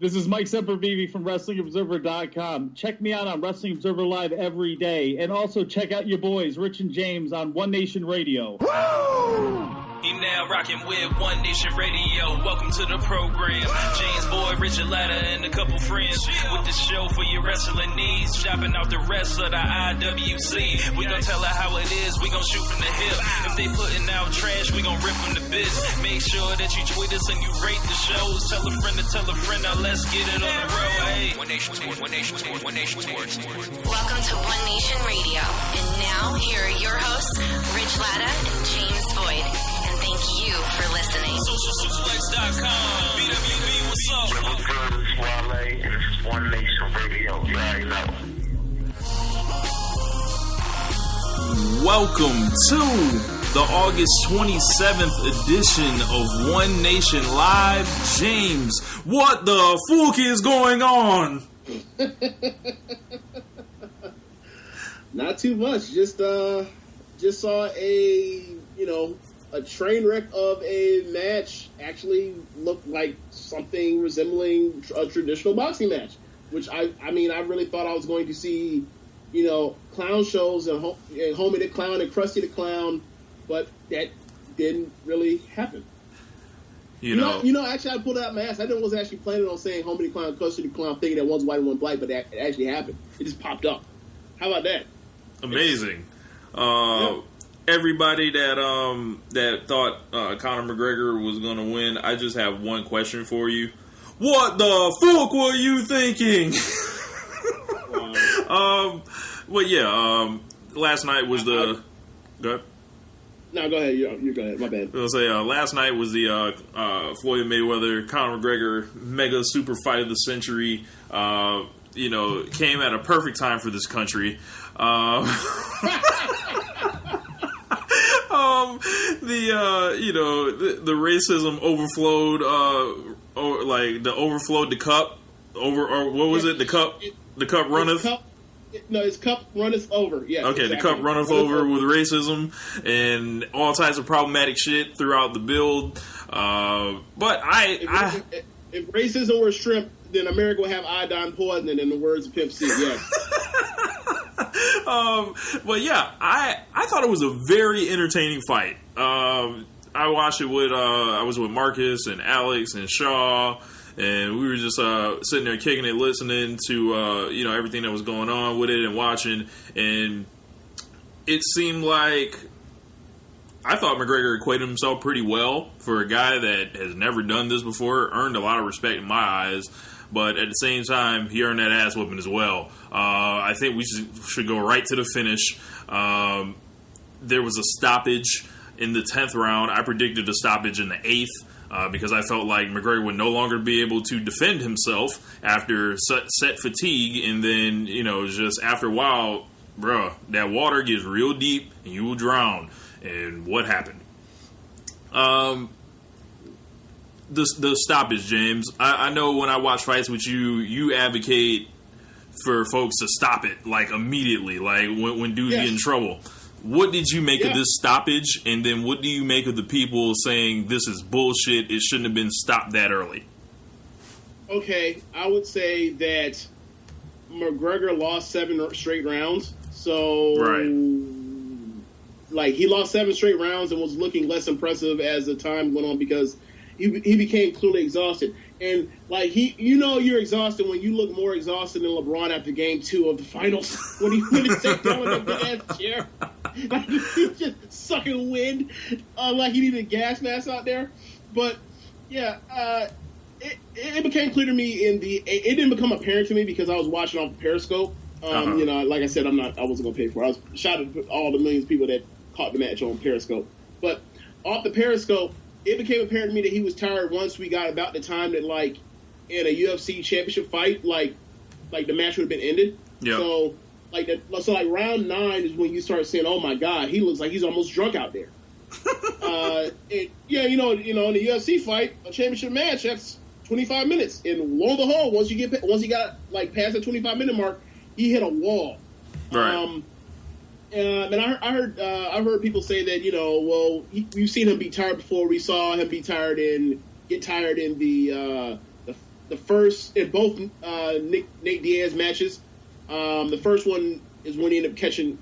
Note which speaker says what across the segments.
Speaker 1: This is Mike Sempervive from WrestlingObserver.com. Check me out on Wrestling Observer Live every day. And also check out your boys, Rich and James, on One Nation Radio.
Speaker 2: Woo! You now rocking with One Nation Radio. Welcome to the program. James Boyd, Richard Latta, and a couple friends with the show for your wrestling needs. Shopping out the rest of the IWC. We gon' tell her how it is. We gon' shoot from the hip. If they putting out trash, we gon' rip from the bits. Make sure that you tweet us and you rate the shows. Tell a friend to tell a friend. Now let's get it on the road. Hey. One Nation Sports. One Nation Sports. One Nation Sports.
Speaker 3: Welcome to One Nation Radio. And now here are your hosts, Rich Latta and James Boyd. Thank you for listening.
Speaker 2: SocialSuplex.com. BWB, what's up?
Speaker 4: What's good? It's Wale, and this is One Nation Radio. You already know.
Speaker 5: Welcome to the August 27th edition of One Nation Live. James, what the fuck is going on?
Speaker 6: Not too much. Just saw a train wreck of a match. Actually looked like something resembling a traditional boxing match, which I really thought I was going to see, clown shows and Homie the Clown and Krusty the Clown, but that didn't really happen. Actually, I pulled out my ass. I wasn't actually planning on saying Homie the Clown, Krusty the Clown, thinking that one's white and one black, but it actually happened. It just popped up. How about that?
Speaker 5: Amazing. Everybody that thought Conor McGregor was going to win, I just have one question for you. What the fuck were you thinking? Last night was the... Go ahead.
Speaker 6: No, go ahead. You go ahead. My bad.
Speaker 5: I'll say last night was the Floyd Mayweather, Conor McGregor mega super fight of the century. Came at a perfect time for this country. The racism overflowed, overflowed the cup the cup runneth.
Speaker 6: His cup runneth over. Yeah.
Speaker 5: Okay, exactly. The cup runneth over with racism and all types of problematic shit throughout the build.
Speaker 6: If racism were shrimp, then America would have iodine poisoning, in the words of Pimp C. Yes.
Speaker 5: I thought it was a very entertaining fight. I watched it with I was with Marcus and Alex and Shaw, and we were just sitting there kicking it, listening to everything that was going on with it and watching, and it seemed like I thought McGregor equated himself pretty well for a guy that has never done this before, earned a lot of respect in my eyes. But at the same time, he earned that ass whooping as well. I think we should go right to the finish. There was a stoppage in the 10th round. I predicted a stoppage in the 8th because I felt like McGregor would no longer be able to defend himself after set fatigue. And then, just after a while, bruh, that water gets real deep and you will drown. And what happened? The stoppage, James. I know when I watch fights with you, you advocate for folks to stop it, like, immediately, like, when dudes get in trouble. What did you make of this stoppage, and then what do you make of the people saying this is bullshit, it shouldn't have been stopped that early?
Speaker 6: Okay, I would say that McGregor lost 7 straight rounds, so... Right. Like, he lost 7 straight rounds and was looking less impressive as the time went on because... He became clearly exhausted. And, like, you're exhausted when you look more exhausted than LeBron after Game 2 of the finals. when he sat down in that big-ass chair. Like, he's just sucking wind. Like he needed a gas mask out there. But, yeah, it became clear to me it didn't become apparent to me because I was watching off Periscope. Like I said, I wasn't going to pay for it. I was shout out to all the millions of people that caught the match on Periscope. But off the Periscope, it became apparent to me that he was tired once we got about the time that, like, in a UFC championship fight, like the match would have been ended. Yep. So round 9 is when you start saying, "Oh my God, he looks like he's almost drunk out there." In the UFC fight, a championship match, that's 25 minutes, and lo and behold, once you got like past the 25-minute mark, he hit a wall. Right. And I heard people say that we've seen him be tired before. We saw him be tired and get tired in the the first in both Nate Diaz matches. The first one is when he ended up catching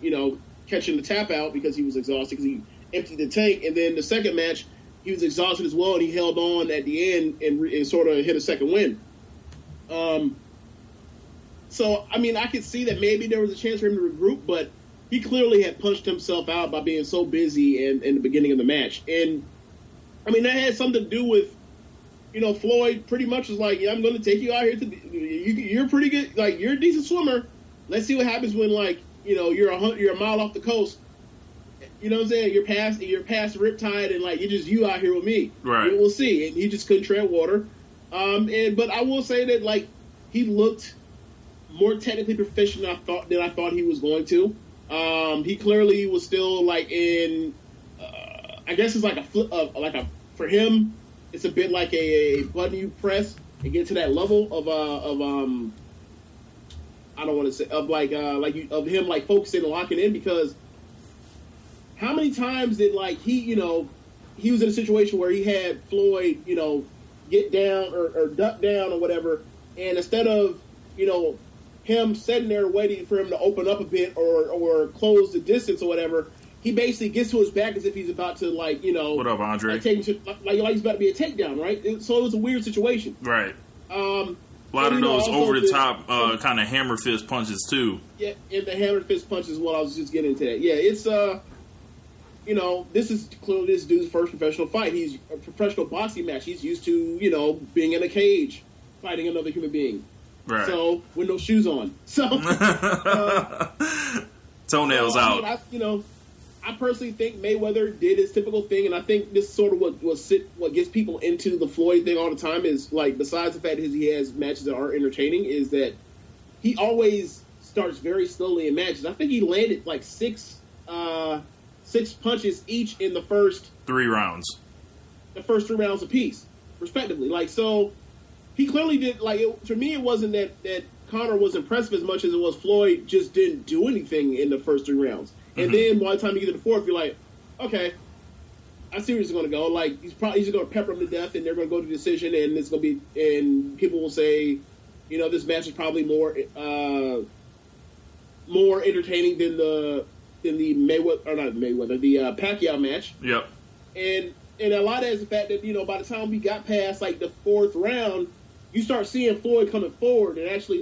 Speaker 6: the tap out because he was exhausted because he emptied the tank, and then the second match he was exhausted as well, and he held on at the end and sort of hit a second win. So I mean, I could see that maybe there was a chance for him to regroup, but he clearly had punched himself out by being so busy in the beginning of the match, and I mean that had something to do with. Floyd pretty much was like, yeah, I'm going to take you out here you're pretty good, like you're a decent swimmer. Let's see what happens when you're a mile off the coast. You know what I'm saying? You're past Riptide and like you're just you out here with me.
Speaker 5: Right.
Speaker 6: We'll see. And he just couldn't tread water. But I will say that like he looked more technically proficient than I thought he was going to. He clearly was still like in. I guess it's like a for him. It's a bit like a button you press and get to that level of I don't want to say of him like focusing and locking in, because how many times did like he was in a situation where he had Floyd get down or duck down or whatever, and instead of him sitting there waiting for him to open up a bit or close the distance or whatever, he basically gets to his back as if he's about to
Speaker 5: what up, Andre?
Speaker 6: Like he's about to be a takedown, right? So it was a weird situation,
Speaker 5: right? A lot of those over the top kind of hammer fist punches too.
Speaker 6: Yeah, and the hammer fist punch is what I was just getting into. That. Yeah, it's this is clearly this dude's first professional fight. He's a professional boxing match. He's used to being in a cage fighting another human being.
Speaker 5: Right.
Speaker 6: So with no shoes on. So
Speaker 5: toenails out.
Speaker 6: I personally think Mayweather did his typical thing, and I think this is sort of what gets people into the Floyd thing all the time is, like, besides the fact that he has matches that are entertaining, is that he always starts very slowly in matches. I think he landed, like, six punches each in the first
Speaker 5: 3 rounds.
Speaker 6: The first 3 rounds apiece, respectively. Like, so he clearly did, like, for me, it wasn't that Conor was impressive as much as it was Floyd just didn't do anything in the first 3 rounds. And then by the time you get to the fourth, you're like, okay, I see where he's going to go. Like he's just going to pepper him to death, and they're going to go to decision, and it's going to be, and people will say, this match is probably more entertaining than the Mayweather or not Mayweather, the Pacquiao match.
Speaker 5: Yep.
Speaker 6: And a lot of that is the fact that by the time we got past like the fourth round, you start seeing Floyd coming forward and actually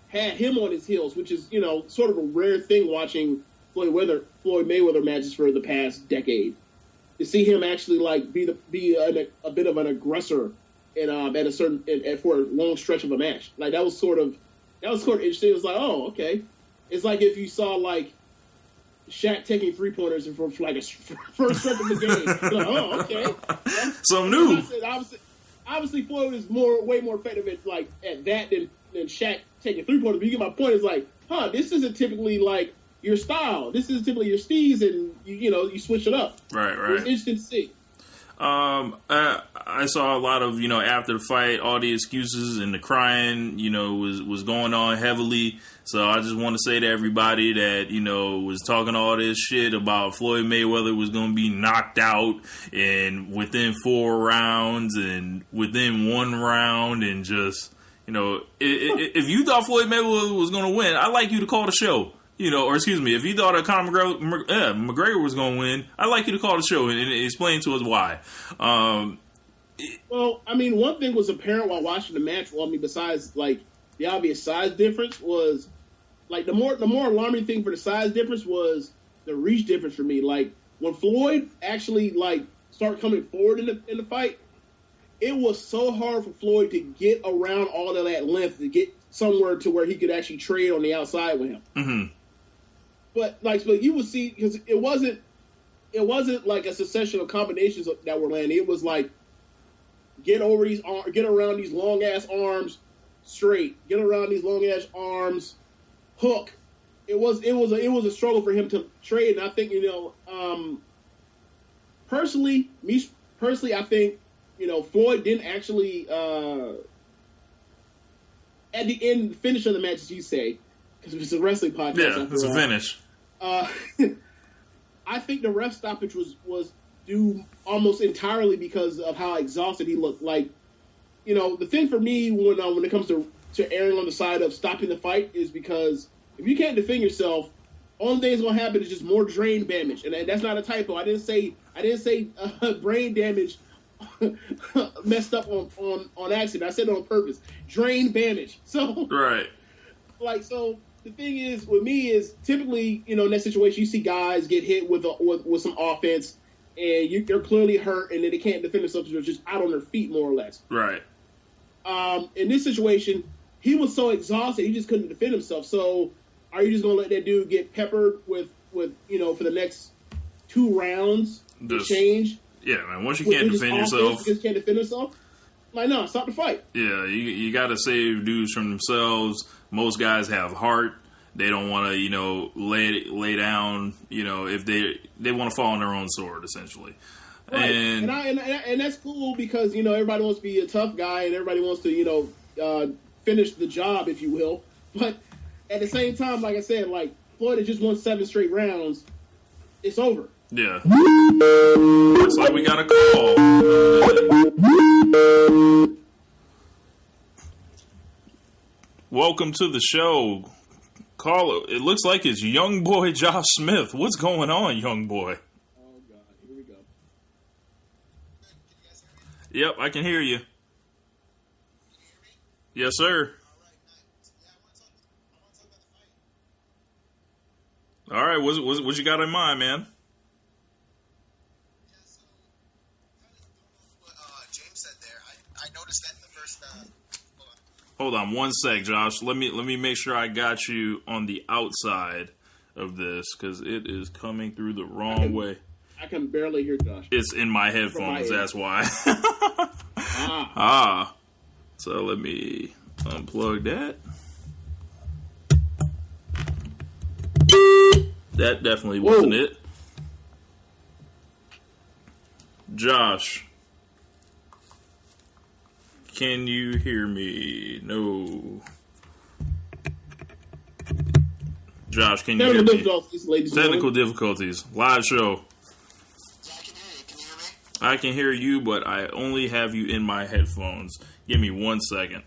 Speaker 6: had him on his heels, which is sort of a rare thing watching Floyd Mayweather matches for the past decade. To see him actually be a bit of an aggressor and for a long stretch of a match, like that was sort of interesting. It was like, oh, okay. It's like if you saw like Shaq taking 3-pointers for like a first stretch of the game. You're like, oh, okay.
Speaker 5: Something new.
Speaker 6: Obviously, Floyd is way more effective at that than Shaq taking 3-pointers. But you get my point. It's like, this isn't typically like your style. This is typically your steez, and you switch it up.
Speaker 5: Right.
Speaker 6: It's interesting to see.
Speaker 5: I saw a lot of after the fight, all the excuses and the crying was going on heavily. So I just want to say to everybody that was talking all this shit about Floyd Mayweather was going to be knocked out and within 4 rounds and within 1 round, and just if you thought Floyd Mayweather was going to win, I'd like you to call the show. Or excuse me, if you thought Conor McGregor was going to win, I'd like you to call the show and explain to us why.
Speaker 6: Well, I mean, one thing was apparent while watching the match. Well, I mean, besides like the obvious size difference, was like the more alarming thing for the size difference was the reach difference for me. Like when Floyd actually started coming forward in the fight, it was so hard for Floyd to get around all of that length to get somewhere to where he could actually trade on the outside with him. Mm-hmm. But you would see, because it wasn't like a succession of combinations that were landing. It was like get around these long ass arms straight, get around these long ass arms, hook. It was a struggle for him to trade, and I think personally, I think Floyd didn't actually at the end finish of the match, as you say, because it's a wrestling podcast.
Speaker 5: Yeah, it's a finish.
Speaker 6: I think the ref stoppage was due almost entirely because of how exhausted he looked. Like the thing for me when it comes to erring on the side of stopping the fight is because if you can't defend yourself, only thing that's going to happen is just more brain damage, and that's not a typo. I didn't say brain damage messed up on accident. I said it on purpose. Drain damage. So
Speaker 5: right,
Speaker 6: so the thing is with me is typically in that situation you see guys get hit with some offense, and they're clearly hurt, and then they can't defend themselves. They're just out on their feet more or less.
Speaker 5: Right.
Speaker 6: In this situation, he was so exhausted he just couldn't defend himself. So are you just going to let that dude get peppered with for the next 2 rounds to change?
Speaker 5: Yeah, man. Once you can't defend yourself.
Speaker 6: Just can't defend himself? Like, no, stop the fight.
Speaker 5: Yeah, you got to save dudes from themselves. Most guys have heart. They don't want to, lay down, if they want to fall on their own sword, essentially.
Speaker 6: Right. And that's cool because, everybody wants to be a tough guy and everybody wants to, finish the job, if you will. But at the same time, like I said, Floyd has just won 7 straight rounds. It's over.
Speaker 5: Yeah. Looks like we got a call. Welcome to the show. Caller, it looks like it's young boy Josh Smith. What's going on, young boy?
Speaker 6: Oh, God. Here we go.
Speaker 5: Yep, I can hear you. Yes, sir. All right, what you got in mind, man? Hold on 1 sec, Josh. Let me make sure I got you on the outside of this because it is coming through the wrong way.
Speaker 6: I can barely hear Josh.
Speaker 5: It's in my headphones. That's why. So let me unplug that. That definitely wasn't it. Josh. Can you hear me? No. Josh, can you hear me? Technical difficulties. Live show.
Speaker 7: Yeah, I can hear you. Can you hear me?
Speaker 5: I can hear you, but I only have you in my headphones. Give me 1 second.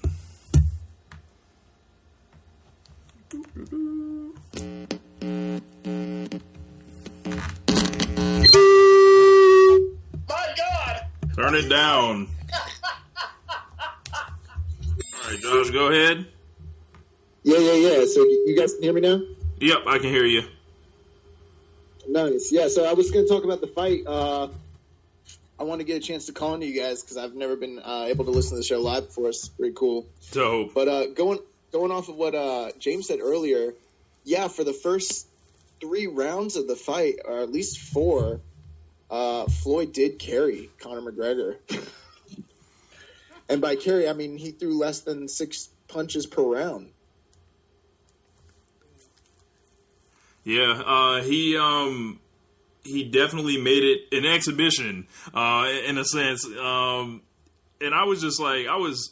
Speaker 7: My God!
Speaker 5: Turn it down. All right, Josh, go ahead.
Speaker 8: Yeah. So you guys can hear me now?
Speaker 5: Yep, I can hear you.
Speaker 8: Nice. Yeah, so I was going to talk about the fight. I want to get a chance to call into you guys because I've never been able to listen to the show live before. It's pretty cool.
Speaker 5: Dope.
Speaker 8: But going off of what James said earlier, yeah, for the first 3 rounds of the fight, or at least 4, Floyd did carry Conor McGregor. And by carry, I mean he threw less than 6 punches per round.
Speaker 5: Yeah, he definitely made it an exhibition, in a sense. And I was just like, I was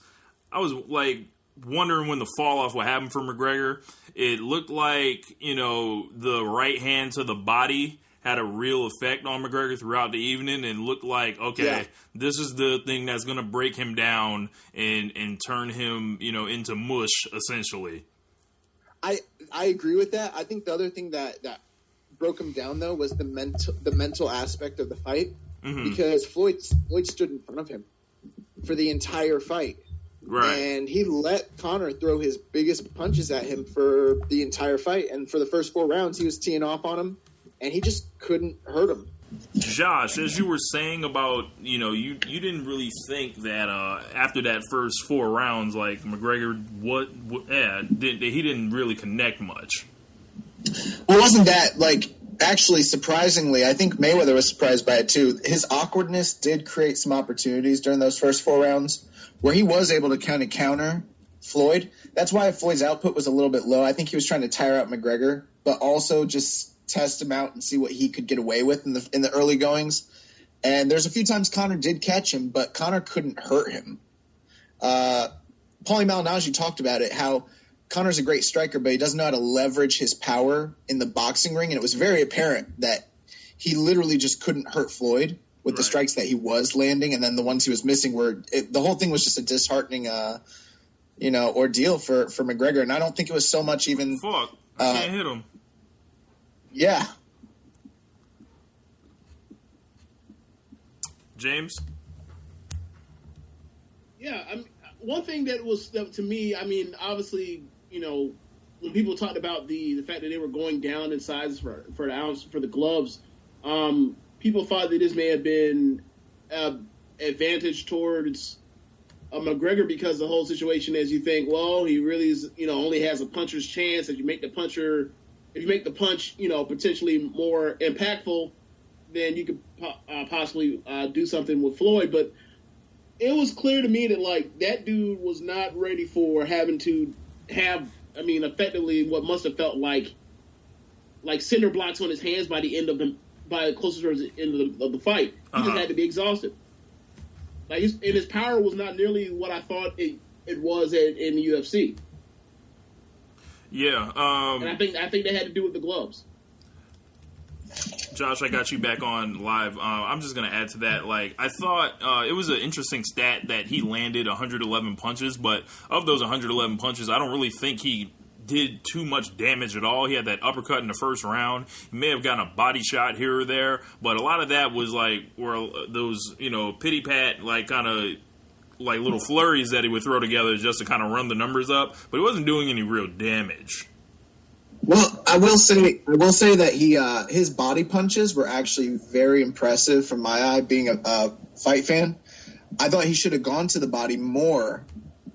Speaker 5: like wondering when the fall off would happen for McGregor. It looked like, the right hand to the body had a real effect on McGregor throughout the evening and looked like, this is the thing that's going to break him down and turn him, into mush, essentially.
Speaker 8: I agree with that. I think the other thing that broke him down, though, was the mental aspect of the fight. Mm-hmm. Because Floyd stood in front of him for the entire fight.
Speaker 5: Right.
Speaker 8: And he let Conor throw his biggest punches at him for the entire fight. And for the first 4 rounds, he was teeing off on him, and he just couldn't hurt him.
Speaker 5: Josh, as you were saying about, you didn't really think that after that first 4 rounds, like McGregor, he didn't really connect much.
Speaker 7: Well, wasn't that, actually, surprisingly, I think Mayweather was surprised by it too. His awkwardness did create some opportunities during those first 4 rounds where he was able to kind of counter Floyd. That's why Floyd's output was a little bit low. I think he was trying to tire out McGregor, but also just test him out and see what he could get away with in the early goings. And there's a few times Conor did catch him, but Conor couldn't hurt him. Paulie Malignaggi talked about it, how Conor's a great striker, but he doesn't know how to leverage his power in the boxing ring. And it was very apparent that he literally just couldn't hurt Floyd with the strikes that he was landing, and then the ones he was missing the whole thing was just a disheartening, ordeal for McGregor. And I don't think it was so much even.
Speaker 5: Fuck, I can't hit him.
Speaker 7: Yeah.
Speaker 5: James?
Speaker 6: Yeah, one thing that was to me, obviously, when people talked about the fact that they were going down in size for the ounce for the gloves, people thought that this may have been advantage towards McGregor because the whole situation is you think, well, he really is, only has a puncher's chance. If you make the punch, potentially more impactful, then you could possibly do something with Floyd. But it was clear to me that that dude was not ready for having to have, effectively what must have felt like cinder blocks on his hands by closer towards the end of the fight. He just had to be exhausted. His power was not nearly what I thought it was in the UFC.
Speaker 5: Yeah,
Speaker 6: and I think they had to do with the gloves.
Speaker 5: Josh, I got you back on live. I'm just going to add to that. I thought it was an interesting stat that he landed 111 punches, but of those 111 punches, I don't really think he did too much damage at all. He had that uppercut in the first round. He may have gotten a body shot here or there, but a lot of that was where those, pity pat, kind of little flurries that he would throw together just to kind of run the numbers up, but he wasn't doing any real damage.
Speaker 7: Well, I will say that his body punches were actually very impressive from my eye, being a fight fan. I thought he should have gone to the body more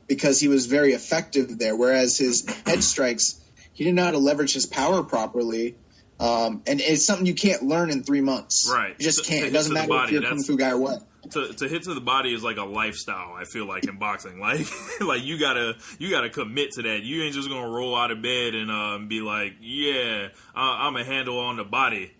Speaker 7: because he was very effective there, whereas his head strikes, he didn't know how to leverage his power properly. And it's something you can't learn in 3 months.
Speaker 5: Right.
Speaker 7: You just can't. It doesn't matter if you're a Kung Fu guy or what.
Speaker 5: To hit to the body is like a lifestyle, I feel like, in boxing. You gotta commit to that. You ain't just gonna roll out of bed and be like, yeah, I'm a handle on the body,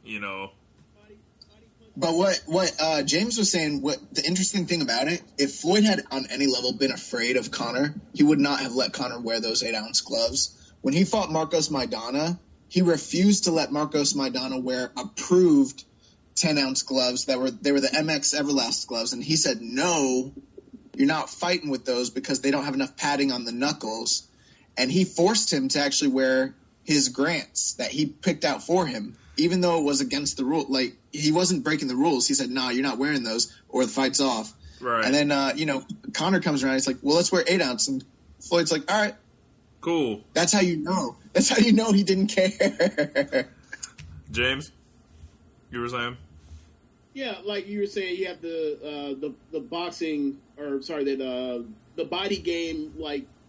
Speaker 7: But what James was saying, what the interesting thing about it, if Floyd had on any level been afraid of Conor, he would not have let Conor wear those 8-ounce gloves. When he fought Marcos Maidana, he refused to let Marcos Maidana wear approved 10-ounce gloves they were the MX Everlast gloves, and he said, no, you're not fighting with those because they don't have enough padding on the knuckles. And he forced him to actually wear his Grants that he picked out for him, even though it was against the rule. He wasn't breaking the rules. He said, no, you're not wearing those or the fight's off.
Speaker 5: Right.
Speaker 7: And then, Conor comes around. He's like, well, let's wear 8-ounce. And Floyd's like, all right.
Speaker 5: Cool.
Speaker 7: That's how you know. That's how you know he didn't care.
Speaker 5: James? You were saying?
Speaker 6: Yeah, like you were saying, you have the boxing, the body game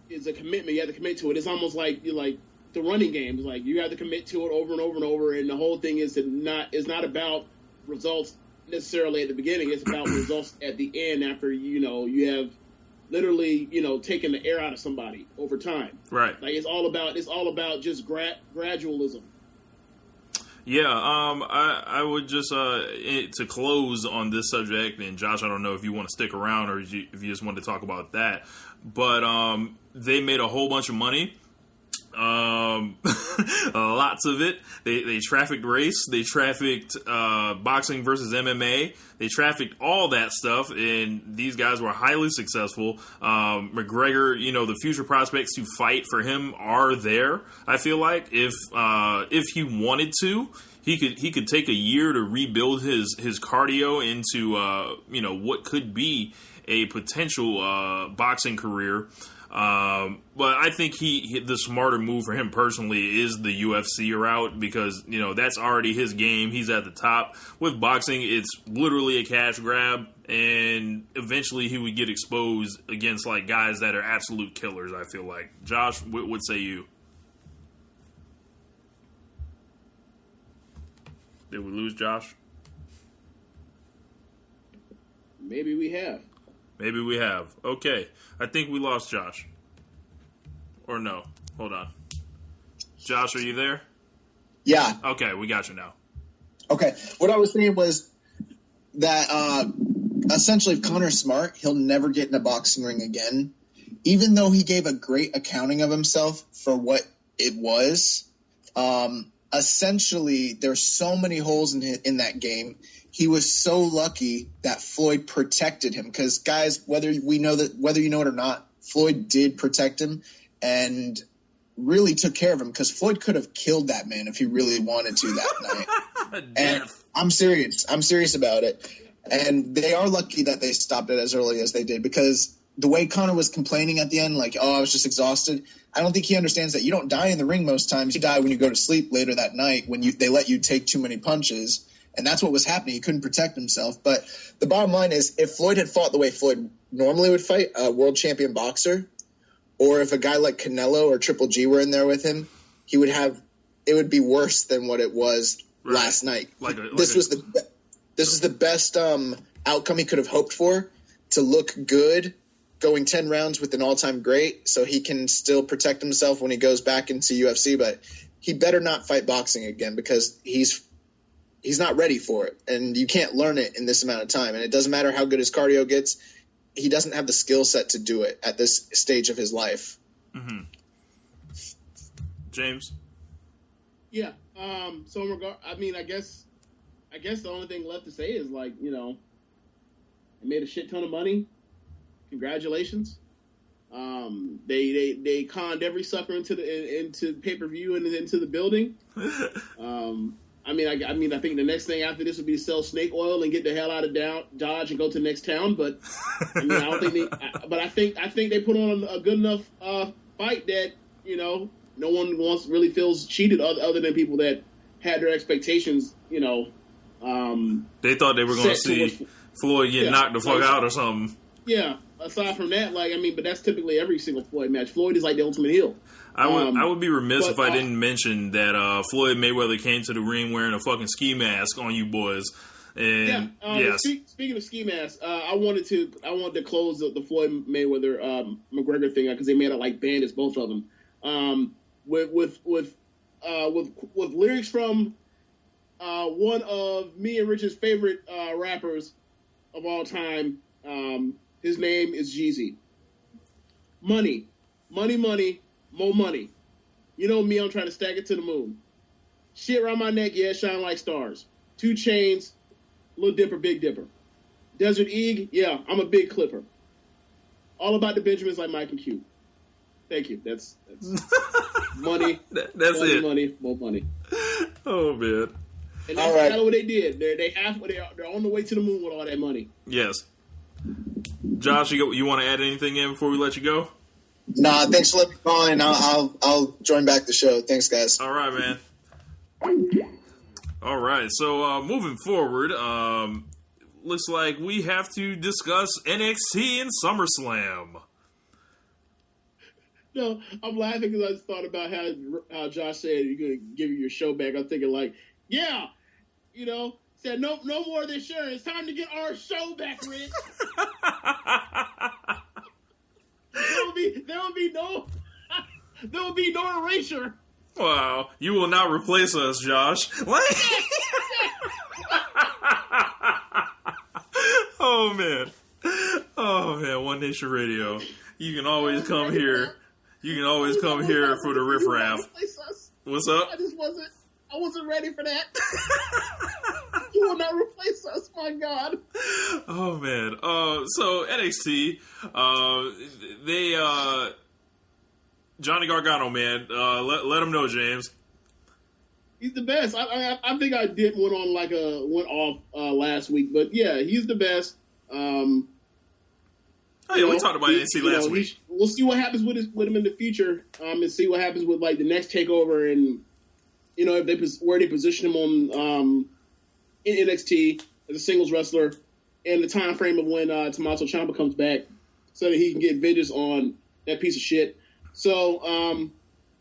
Speaker 6: is a commitment. You have to commit to it. It's almost like the running game. It's you have to commit to it over and over and over. And the whole thing is not about results necessarily at the beginning. It's about results at the end after you have literally taken the air out of somebody over time.
Speaker 5: Right.
Speaker 6: It's all about just gradualism.
Speaker 5: Yeah, I would just to close on this subject, and Josh, I don't know if you want to stick around or if you just want to talk about that, but they made a whole bunch of money. Lots of it. They trafficked race. They trafficked boxing versus MMA. They trafficked all that stuff, and these guys were highly successful. McGregor, the future prospects to fight for him are there. I feel like if he wanted to, he could take a year to rebuild his cardio into what could be a potential boxing career. But I think the smarter move for him personally is the UFC route because, that's already his game. He's at the top. With boxing, it's literally a cash grab, and eventually he would get exposed against guys that are absolute killers, I feel like. Josh, what say you? Did we lose Josh?
Speaker 6: Maybe we have.
Speaker 5: Okay. I think we lost Josh. Or no. Hold on. Josh, are you there?
Speaker 7: Yeah.
Speaker 5: Okay, we got you now.
Speaker 7: Okay. What I was saying was that essentially if Conor's smart, he'll never get in a boxing ring again. Even though he gave a great accounting of himself for what it was, essentially there's so many holes in that game. he was so lucky that Floyd protected him. Because, guys, whether you know it or not, Floyd did protect him and really took care of him, because Floyd could have killed that man if he really wanted to that night. And I'm serious. I'm serious about it. And they are lucky that they stopped it as early as they did, because the way Conor was complaining at the end, like, oh, I was just exhausted, I don't think he understands that you don't die in the ring most times. You die when you go to sleep later that night when they let you take too many punches. And that's what was happening. He couldn't protect himself. But the bottom line is, if Floyd had fought the way Floyd normally would fight, a world champion boxer, or if a guy like Canelo or Triple G were in there with him, it would be worse than what it was last night. This was the best outcome he could have hoped for, to look good going 10 rounds with an all-time great, so he can still protect himself when he goes back into UFC. But he better not fight boxing again, because he's not ready for it, and you can't learn it in this amount of time. And it doesn't matter how good his cardio gets. He doesn't have the skill set to do it at this stage of his life.
Speaker 5: Mm-hmm. James?
Speaker 6: Yeah. So in regard, I guess the only thing left to say is, like, you know, they made a shit ton of money. Congratulations. They conned every sucker into pay-per-view and into the building. I think the next thing after this would be to sell snake oil and get the hell out of Dodge and go to the next town. But I think they put on a good enough fight that, you know, no one really feels cheated other than people that had their expectations. You know,
Speaker 5: they thought they were going to see Floyd get knocked the fuck out or something.
Speaker 6: Yeah. Aside from that, but that's typically every single Floyd match. Floyd is like the ultimate heel.
Speaker 5: I would be remiss if I didn't mention that Floyd Mayweather came to the ring wearing a fucking ski mask on you boys. And yes.
Speaker 6: Speaking of ski masks, I wanted to close the Floyd Mayweather McGregor thing, because they made it like bandits, both of them. With lyrics from one of me and Rich's favorite rappers of all time. His name is Jeezy. Money, money, money, more money. You know me, I'm trying to stack it to the moon. Shit around my neck, yeah, shine like stars. 2 chains, Little Dipper, Big Dipper. Desert Eagle, yeah, I'm a big clipper. All about the Benjamins like Mike and Q. Thank you. That's money.
Speaker 5: That's
Speaker 6: money,
Speaker 5: it.
Speaker 6: Money, more money.
Speaker 5: Oh man.
Speaker 6: And that's kind of what they did. They're on the way to the moon with all that money.
Speaker 5: Yes. Josh, you want to add anything in before we let you go?
Speaker 7: Nah, thanks for letting me call in. I'll join back the show. Thanks, guys.
Speaker 5: All right, man. All right, so moving forward, looks like we have to discuss NXT and SummerSlam.
Speaker 6: No, I'm laughing because I just thought about how Josh said you're going to give you your show back. I'm thinking like, yeah, you know, said no more of this sharing. It's time to get our show back, Rich. There will be no erasure.
Speaker 5: Wow, you will not replace us, Josh. Oh man, One Nation Radio. You can always come here. You can always come here for the riffraff. What's up?
Speaker 6: I wasn't ready for that. You will not replace us, my God.
Speaker 5: Oh man. So NXT, Johnny Gargano, man. Let him know, James.
Speaker 6: He's the best. I think I went off last week, but yeah, he's the best.
Speaker 5: We talked about NXT last week.
Speaker 6: We'll see what happens with him in the future, and see what happens with like the next takeover, and you know where they position him on in NXT as a singles wrestler, and the time frame of when Tommaso Ciampa comes back, so that he can get vengeance on that piece of shit. So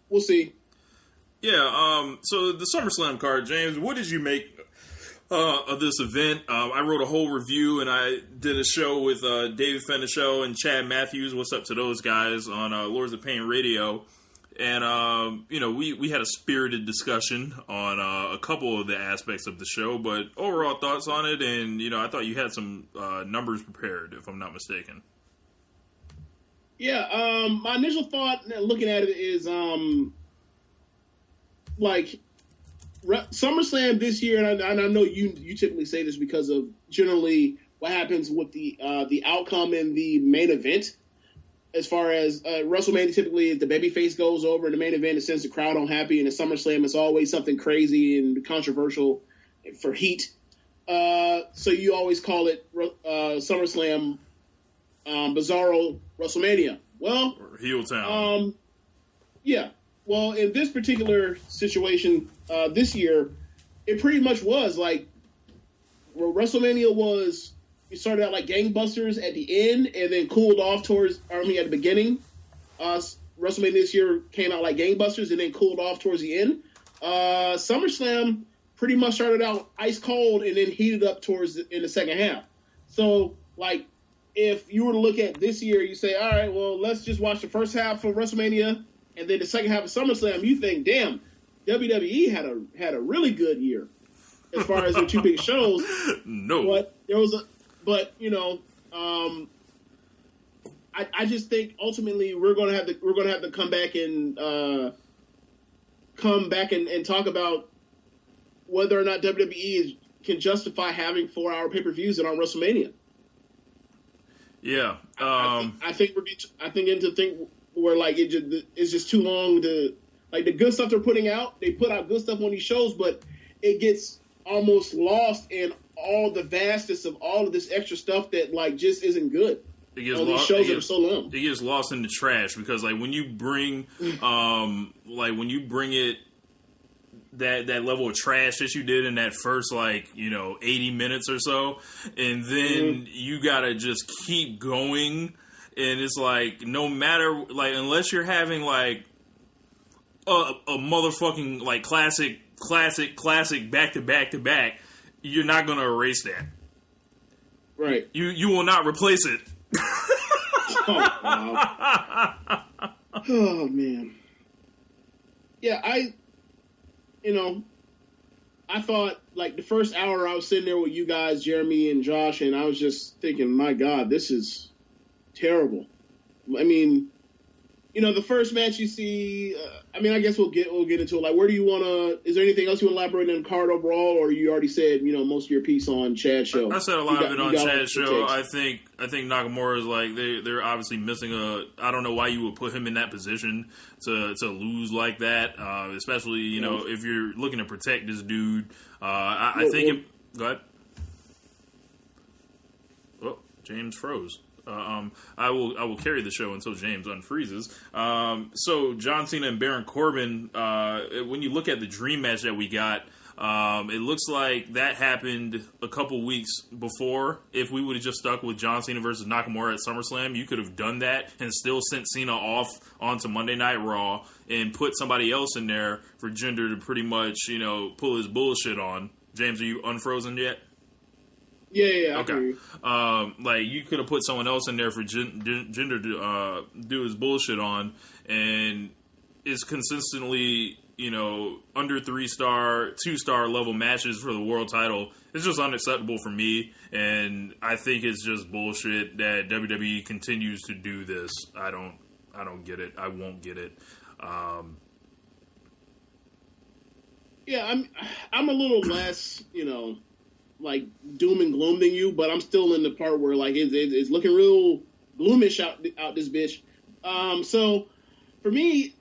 Speaker 6: we'll see.
Speaker 5: Yeah. So the SummerSlam card, James. What did you make of this event? I wrote a whole review, and I did a show with David Fenichel and Chad Matthews. What's up to those guys on Lords of Pain Radio? And we had a spirited discussion on a couple of the aspects of the show, but overall thoughts on it. And I thought you had some numbers prepared, if I'm not mistaken.
Speaker 6: Yeah, my initial thought looking at it is, like, SummerSlam this year, and I know you typically say this because of generally what happens with the outcome in the main event. As far as WrestleMania, typically the babyface goes over in the main event, it sends the crowd unhappy, and at SummerSlam it's always something crazy and controversial for heat. So you always call it SummerSlam Bizarro WrestleMania. Well,
Speaker 5: or Heel Town.
Speaker 6: Yeah. Well, in this particular situation this year, it pretty much was like where WrestleMania was. It started out like gangbusters at the end, and then cooled off at the beginning. WrestleMania this year came out like gangbusters, and then cooled off towards the end. SummerSlam pretty much started out ice cold, and then heated up in the second half. So, like, if you were to look at this year, you say, all right, well, let's just watch the first half of WrestleMania, and then the second half of SummerSlam. You think, damn, WWE had a really good year as far as their two big shows.
Speaker 5: No,
Speaker 6: but I just think ultimately we're gonna have to come back and talk about whether or not WWE can justify having 4-hour pay-per-views on WrestleMania.
Speaker 5: Yeah,
Speaker 6: I think where like it's just too long to like the good stuff they're putting out. They put out good stuff on these shows, but it gets almost lost in all the vastness of all of this extra stuff that like just isn't good.
Speaker 5: It gets
Speaker 6: all these shows that are so long.
Speaker 5: It gets lost in the trash because like when you bring it that level of trash that you did in that first 80 minutes or so, and then you gotta just keep going, and it's like no matter like unless you're having like a motherfucking like classic back to back, you're not gonna erase that.
Speaker 6: Right.
Speaker 5: You will not replace it.
Speaker 6: Oh, wow. Oh man. Yeah, I thought like the first hour I was sitting there with you guys, Jeremy and Josh, and I was just thinking, my God, this is terrible. I mean, the first match you see, I guess we'll get into it. Like, where do you want to? Is there anything else you want to elaborate on the card overall, or you already said most of your piece on Chad's show?
Speaker 5: I said a lot of it on Chad's show. I think Nakamura is like they're obviously missing I don't know why you would put him in that position to lose like that, especially if you're looking to protect this dude. I think. Go ahead. Oh, James froze. I will carry the show until James unfreezes. So John Cena and Baron Corbin, when you look at the dream match that we got, it looks like that happened a couple weeks before. If we would have just stuck with John Cena versus Nakamura at SummerSlam, you could have done that and still sent Cena off onto Monday Night Raw and put somebody else in there for Jinder to pretty much, pull his bullshit on. James, are you unfrozen yet?
Speaker 6: Yeah.
Speaker 5: Okay. Like you could have put someone else in there for Jinder to do his bullshit on, and it's consistently under 3-star, 2-star level matches for the world title. It's just unacceptable for me, and I think it's just bullshit that WWE continues to do this. I don't get it. I won't get it.
Speaker 6: Yeah, I'm a little less like doom and gloom than you, but I'm still in the part where like it's looking real gloomish out this bitch. So for me,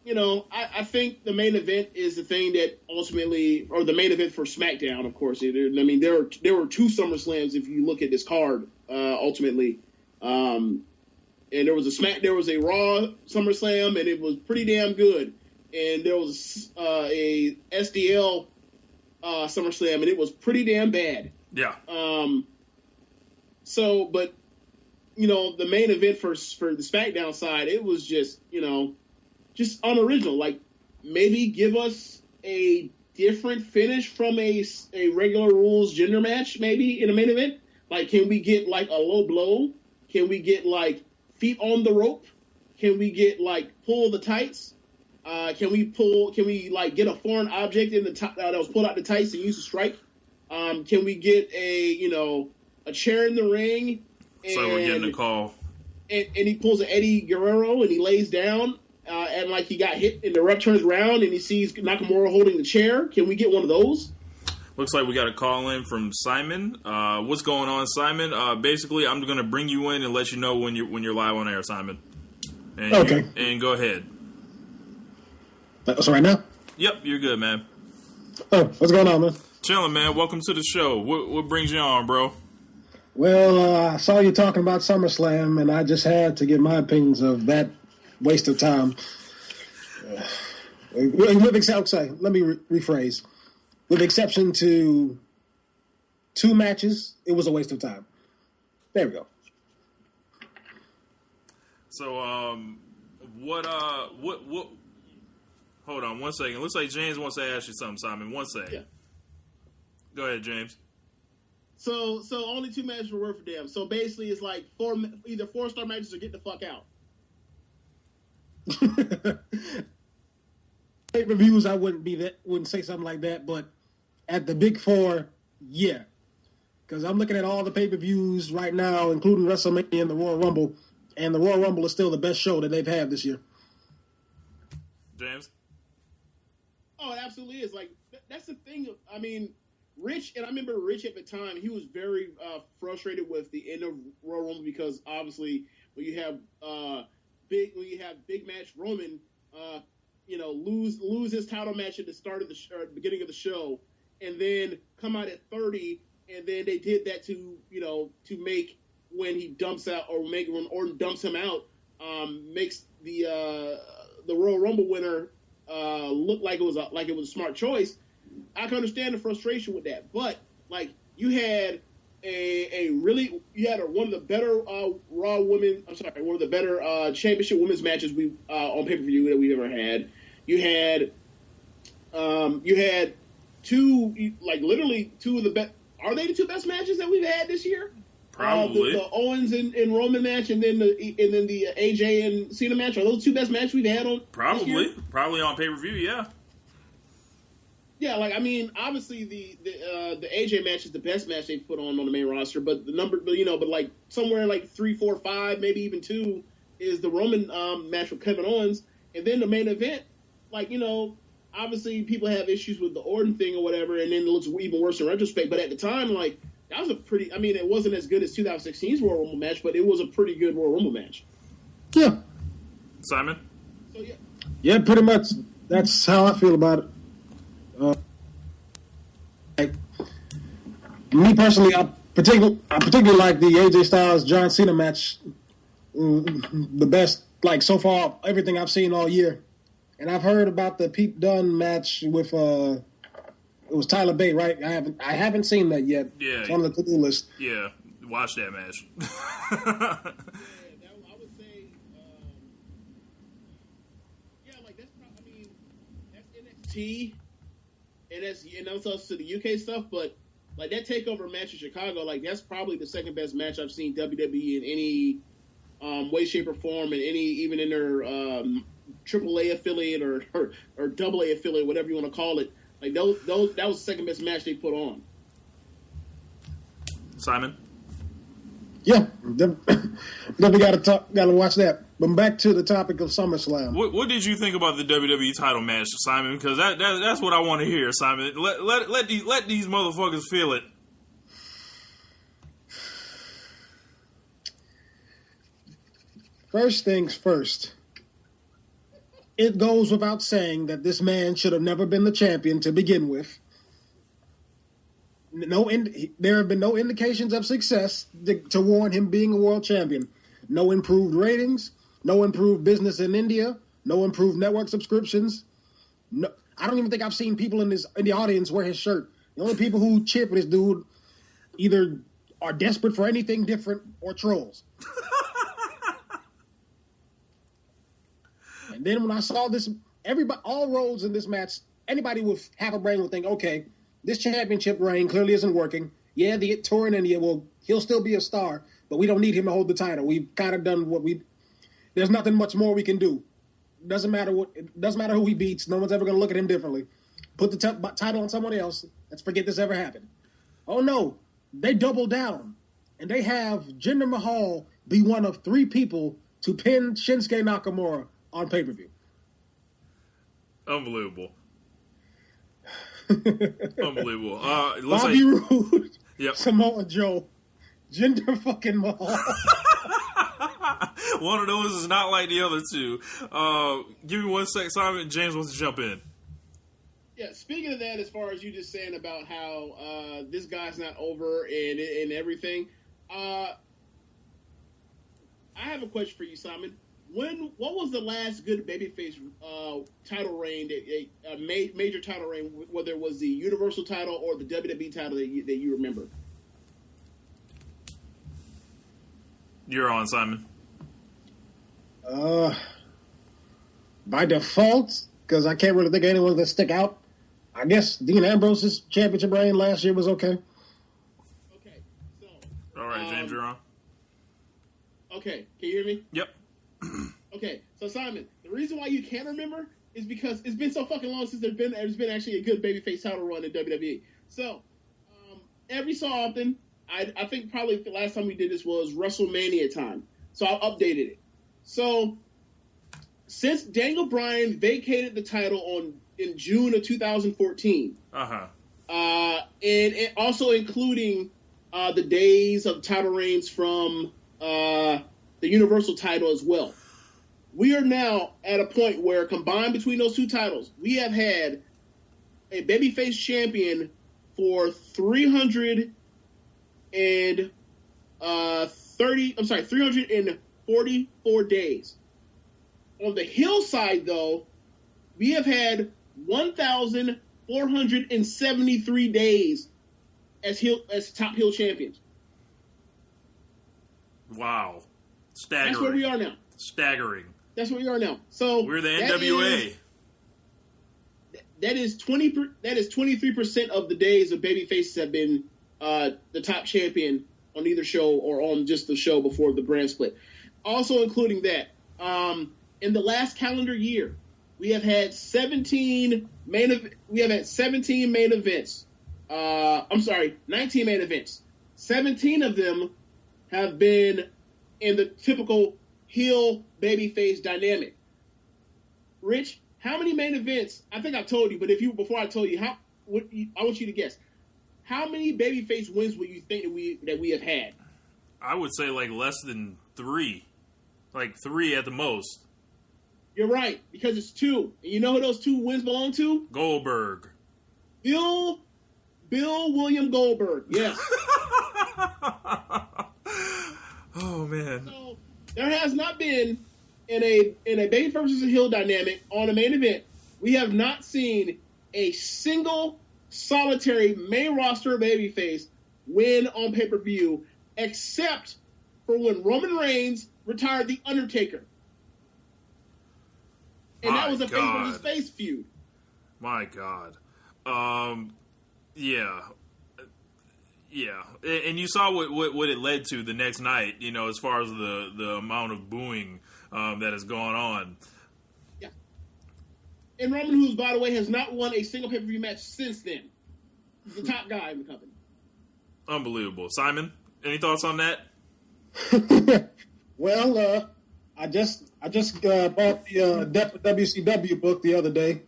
Speaker 6: I think the main event is the thing that ultimately, or the main event for Smackdown, of course. There were 2 SummerSlams if you look at this card ultimately, and there was a Raw SummerSlam, and it was pretty damn good, and there was a SDL SummerSlam, and it was pretty damn bad.
Speaker 5: Yeah.
Speaker 6: So, but the main event for the SmackDown side, it was just just unoriginal. Like maybe give us a different finish from a regular rules gender match, maybe in a main event. Like, can we get like a low blow? Can we get like feet on the rope? Can we get like pull the tights? Can we like get a foreign object in the that was pulled out the tights and use to strike? Can we get a chair in the ring? And,
Speaker 5: so we're getting a call.
Speaker 6: And he pulls an Eddie Guerrero and he lays down and like he got hit and the ref turns around and he sees Nakamura holding the chair. Can we get one of those?
Speaker 5: Looks like we got a call in from Simon. What's going on, Simon? Basically, I'm going to bring you in and let you know when you're live on air, Simon. And
Speaker 9: okay.
Speaker 5: And go ahead.
Speaker 9: So right now?
Speaker 5: Yep, you're good, man.
Speaker 9: Oh, what's going on, man?
Speaker 5: Chilling, man. Welcome to the show. What brings you on, bro?
Speaker 9: Well, I saw you talking about SummerSlam, and I just had to give my opinions of that waste of time. Let me rephrase. With exception to 2 matches, it was a waste of time. There we go.
Speaker 5: So, what? Hold on 1 second. Looks like James wants to ask you something, Simon. 1 second.
Speaker 6: Yeah.
Speaker 5: Go ahead, James.
Speaker 6: So only 2 matches were worth a damn. So basically, it's like either 4-star matches or get the fuck out.
Speaker 9: Pay-per-views, I wouldn't say something like that, but at the Big 4, yeah. Because I'm looking at all the pay-per-views right now, including WrestleMania and the Royal Rumble, and the Royal Rumble is still the best show that they've had this year.
Speaker 5: James?
Speaker 6: Oh, it absolutely is. Like, that's the thing. I mean, Rich, and I remember Rich at the time, he was very frustrated with the end of Royal Rumble because obviously when you have big match Roman, lose his title match at the start of the beginning of the show, and then come out at 30, and then they did that to make when he dumps out or make when Orton dumps him out, makes the Royal Rumble winner look like it was a smart choice. I can understand the frustration with that, but like you had one of the better one of the better championship women's matches on pay-per-view that we've ever had. You had 2, like literally 2 of the best. Are they the 2 best matches that we've had this year?
Speaker 5: Probably
Speaker 6: the Owens and Roman match, and then the AJ and Cena match. Are those 2 best matches we've had on?
Speaker 5: Probably on pay-per-view. Yeah.
Speaker 6: Yeah, like I mean, obviously the AJ match is the best match they've put on the main roster, but but like somewhere like 3, 4, 5, maybe even 2 is the Roman match with Kevin Owens, and then the main event. Like obviously people have issues with the Orton thing or whatever, and then it looks even worse in retrospect. But at the time, like that was a pretty. I mean, it wasn't as good as 2016's Royal Rumble match, but it was a pretty good Royal Rumble match.
Speaker 9: Yeah,
Speaker 5: Simon.
Speaker 6: So yeah.
Speaker 9: Yeah, pretty much. That's how I feel about it. Me personally, I particularly like the AJ Styles John Cena match, the best. Like so far, everything I've seen all year, and I've heard about the Pete Dunne match with it was Tyler Bate, right? I haven't seen that yet.
Speaker 5: Yeah,
Speaker 9: it's on the to-do list.
Speaker 5: Yeah, watch that match.
Speaker 6: I would say, like that's NXT. And that's also the UK stuff, but like that takeover match in Chicago, like that's probably the second best match I've seen WWE in any way, shape, or form, and even in their AAA affiliate or AA affiliate, whatever you want to call it. Like that was the second best match they put on.
Speaker 5: Simon.
Speaker 9: Yeah, definitely gotta watch that. But back to the topic of SummerSlam.
Speaker 5: What did you think about the WWE title match, Simon? Because that's what I want to hear, Simon. Let these motherfuckers feel it.
Speaker 9: First things first. It goes without saying that this man should have never been the champion to begin with. There have been no indications of success to warrant him being a world champion. No improved ratings, no improved business in India, no improved network subscriptions. No, I don't even think I've seen people in the audience wear his shirt. The only people who cheer for this dude either are desperate for anything different or trolls. And then when I saw this, all roads in this match, anybody with half a brain would think, okay, this championship reign clearly isn't working. Yeah, the tour in India, he'll still be a star, but we don't need him to hold the title. We've kind of done there's nothing much more we can do. Doesn't matter who he beats. No one's ever going to look at him differently. Put the title on someone else. Let's forget this ever happened. Oh no, they double down, and they have Jinder Mahal be one of 3 people to pin Shinsuke Nakamura on pay-per-view.
Speaker 5: Unbelievable. Unbelievable. Looks
Speaker 9: Bobby
Speaker 5: like,
Speaker 9: Roode,
Speaker 5: yep.
Speaker 9: Samoa Joe, Jinder fucking Mahal.
Speaker 5: One of those is not like the other two. Give me 1 sec, Simon. James wants to jump in.
Speaker 6: Yeah, speaking of that, as far as you just saying about how this guy's not over and everything, I have a question for you, Simon. What was the last good babyface title reign, a major title reign, whether it was the Universal title or the WWE title that you remember?
Speaker 5: You're on, Simon.
Speaker 9: By default, because I can't really think of anyone that stick out. I guess Dean Ambrose's championship reign last year was okay.
Speaker 6: Okay, so.
Speaker 5: All right, James, you're on.
Speaker 6: Okay, can you hear me?
Speaker 5: Yep.
Speaker 6: Okay, so Simon, the reason why you can't remember is because it's been so fucking long since there's been actually a good babyface title run in WWE. So, every so often, I think probably the last time we did this was WrestleMania time. So I updated it. So, since Daniel Bryan vacated the title in June of 2014, and also including the days of title reigns from the Universal title as well. We are now at a point where, combined between those two titles, we have had a babyface champion for 344 days. On the heel side, though, we have had 1,473 days as top heel champions.
Speaker 5: Wow. Staggering.
Speaker 6: That's where we are now.
Speaker 5: Staggering.
Speaker 6: That's where we are now. So
Speaker 5: we're the NWA.
Speaker 6: That is 23% of the days of babyfaces have been the top champion on either show or on just the show before the brand split. Also including that, in the last calendar year, we have had 17 main events. 19 main events. 17 of them have been in the typical heel babyface dynamic. Rich, how many main events? I think I told you, but before I told you, I want you to guess. How many babyface wins would you think that we have had?
Speaker 5: I would say like less than 3, like 3 at the most.
Speaker 6: You're right, because it's 2. And you know who those 2 wins belong to?
Speaker 5: Goldberg.
Speaker 6: Bill William Goldberg. Yes.
Speaker 5: Oh man.
Speaker 6: So there has not been in a baby versus a heel dynamic on a main event. We have not seen a single solitary main roster babyface win on pay-per-view, except for when Roman Reigns retired The Undertaker. And that was a face versus face feud.
Speaker 5: My God. Yeah. And you saw what it led to the next night, as far as the amount of booing that has gone on.
Speaker 6: Yeah. And Roman, who, by the way, has not won a single pay-per-view match since then. He's the top guy in the company.
Speaker 5: Unbelievable. Simon, any thoughts on that?
Speaker 9: Well, I just bought the WCW book the other day,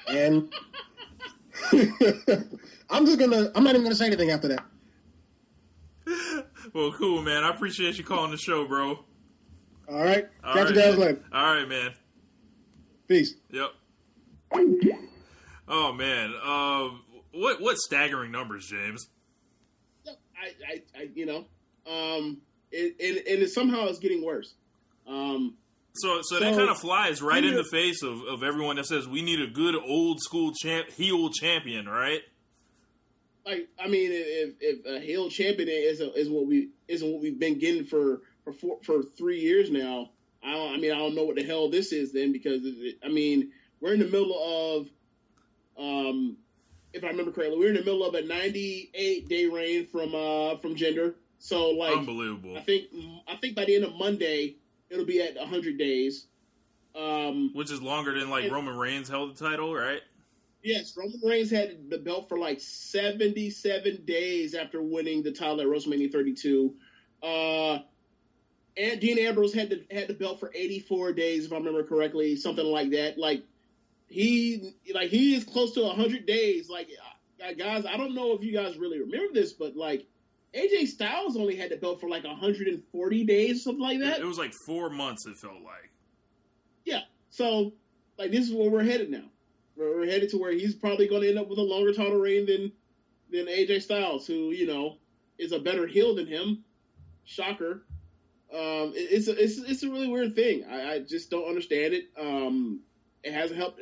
Speaker 9: and I'm not even gonna say anything after that.
Speaker 5: Well, cool, man. I appreciate you calling the show, bro.
Speaker 9: All right. Catch you guys later.
Speaker 5: All right, man.
Speaker 9: Peace.
Speaker 5: Yep. Oh man. What staggering numbers, James?
Speaker 6: It somehow is getting worse.
Speaker 5: So that kind of flies right in the face of everyone that says we need a good old school heel champion, right?
Speaker 6: Like, I mean, if a heel champion isn't what we've been getting for 3 years now, I don't know what the hell this is then, because we're in the middle of, if I remember correctly, we're in the middle of a 98-day reign from Jinder. So, like,
Speaker 5: unbelievable.
Speaker 6: I think by the end of Monday it'll be at 100 days,
Speaker 5: which is longer than Roman Reigns held the title, right?
Speaker 6: Yes, Roman Reigns had the belt for 77 days after winning the title at WrestleMania 32. And Dean Ambrose had the belt for 84 days, if I remember correctly, something like that. Like, he is close to 100 days. Like, guys, I don't know if you guys really remember this, but like AJ Styles only had the belt for like 140 days, something like that.
Speaker 5: It was like 4 months. It felt like.
Speaker 6: Yeah. So like this is where we're headed now. We're headed to where he's probably going to end up with a longer title reign than AJ Styles, who is a better heel than him. Shocker. It's a really weird thing. I just don't understand it. It hasn't helped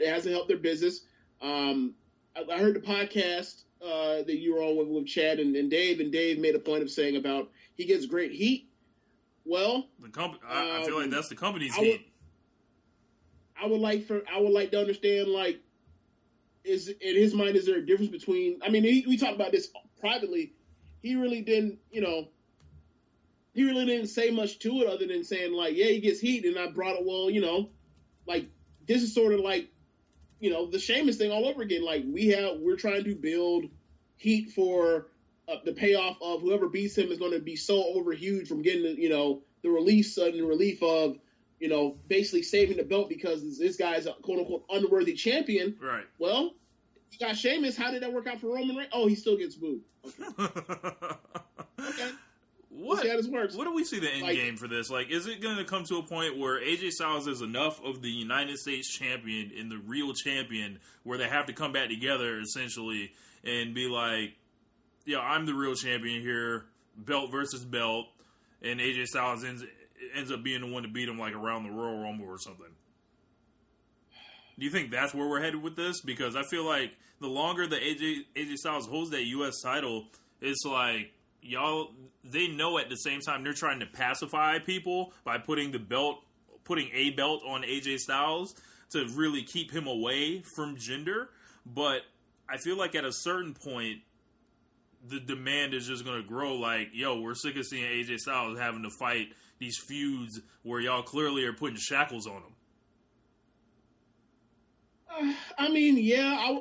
Speaker 6: their business. I heard the podcast that you were on with Chad and Dave made a point of saying about he gets great heat. Well,
Speaker 5: I feel like that's the company's heat.
Speaker 6: I would like to understand, like, is in his mind, is there a difference between? I mean, we talked about this privately. He really didn't say much to it other than saying like, yeah, he gets heat, and I brought it. Well, like this is sort of like, the Sheamus thing all over again. Like we're trying to build heat for the payoff of whoever beats him is going to be so over huge from getting the sudden relief of basically saving the belt because this guy's a quote unquote unworthy champion.
Speaker 5: Right.
Speaker 6: Well, you got Sheamus. How did that work out for Roman Reigns? Oh, he still gets booed. Okay. Okay.
Speaker 5: What do we see the end game for this? Like, is it going to come to a point where AJ Styles is enough of the United States champion and the real champion where they have to come back together essentially and be like, I'm the real champion here, belt versus belt, and AJ Styles ends up being the one to beat him like around the Royal Rumble or something? Do you think that's where we're headed with this? Because I feel like the longer the AJ Styles holds that U.S. title, it's like, they know at the same time they're trying to pacify people by putting a belt on AJ Styles to really keep him away from Jinder. But I feel like at a certain point, the demand is just going to grow. Like, we're sick of seeing AJ Styles having to fight these feuds where y'all clearly are putting shackles on him.
Speaker 6: I mean,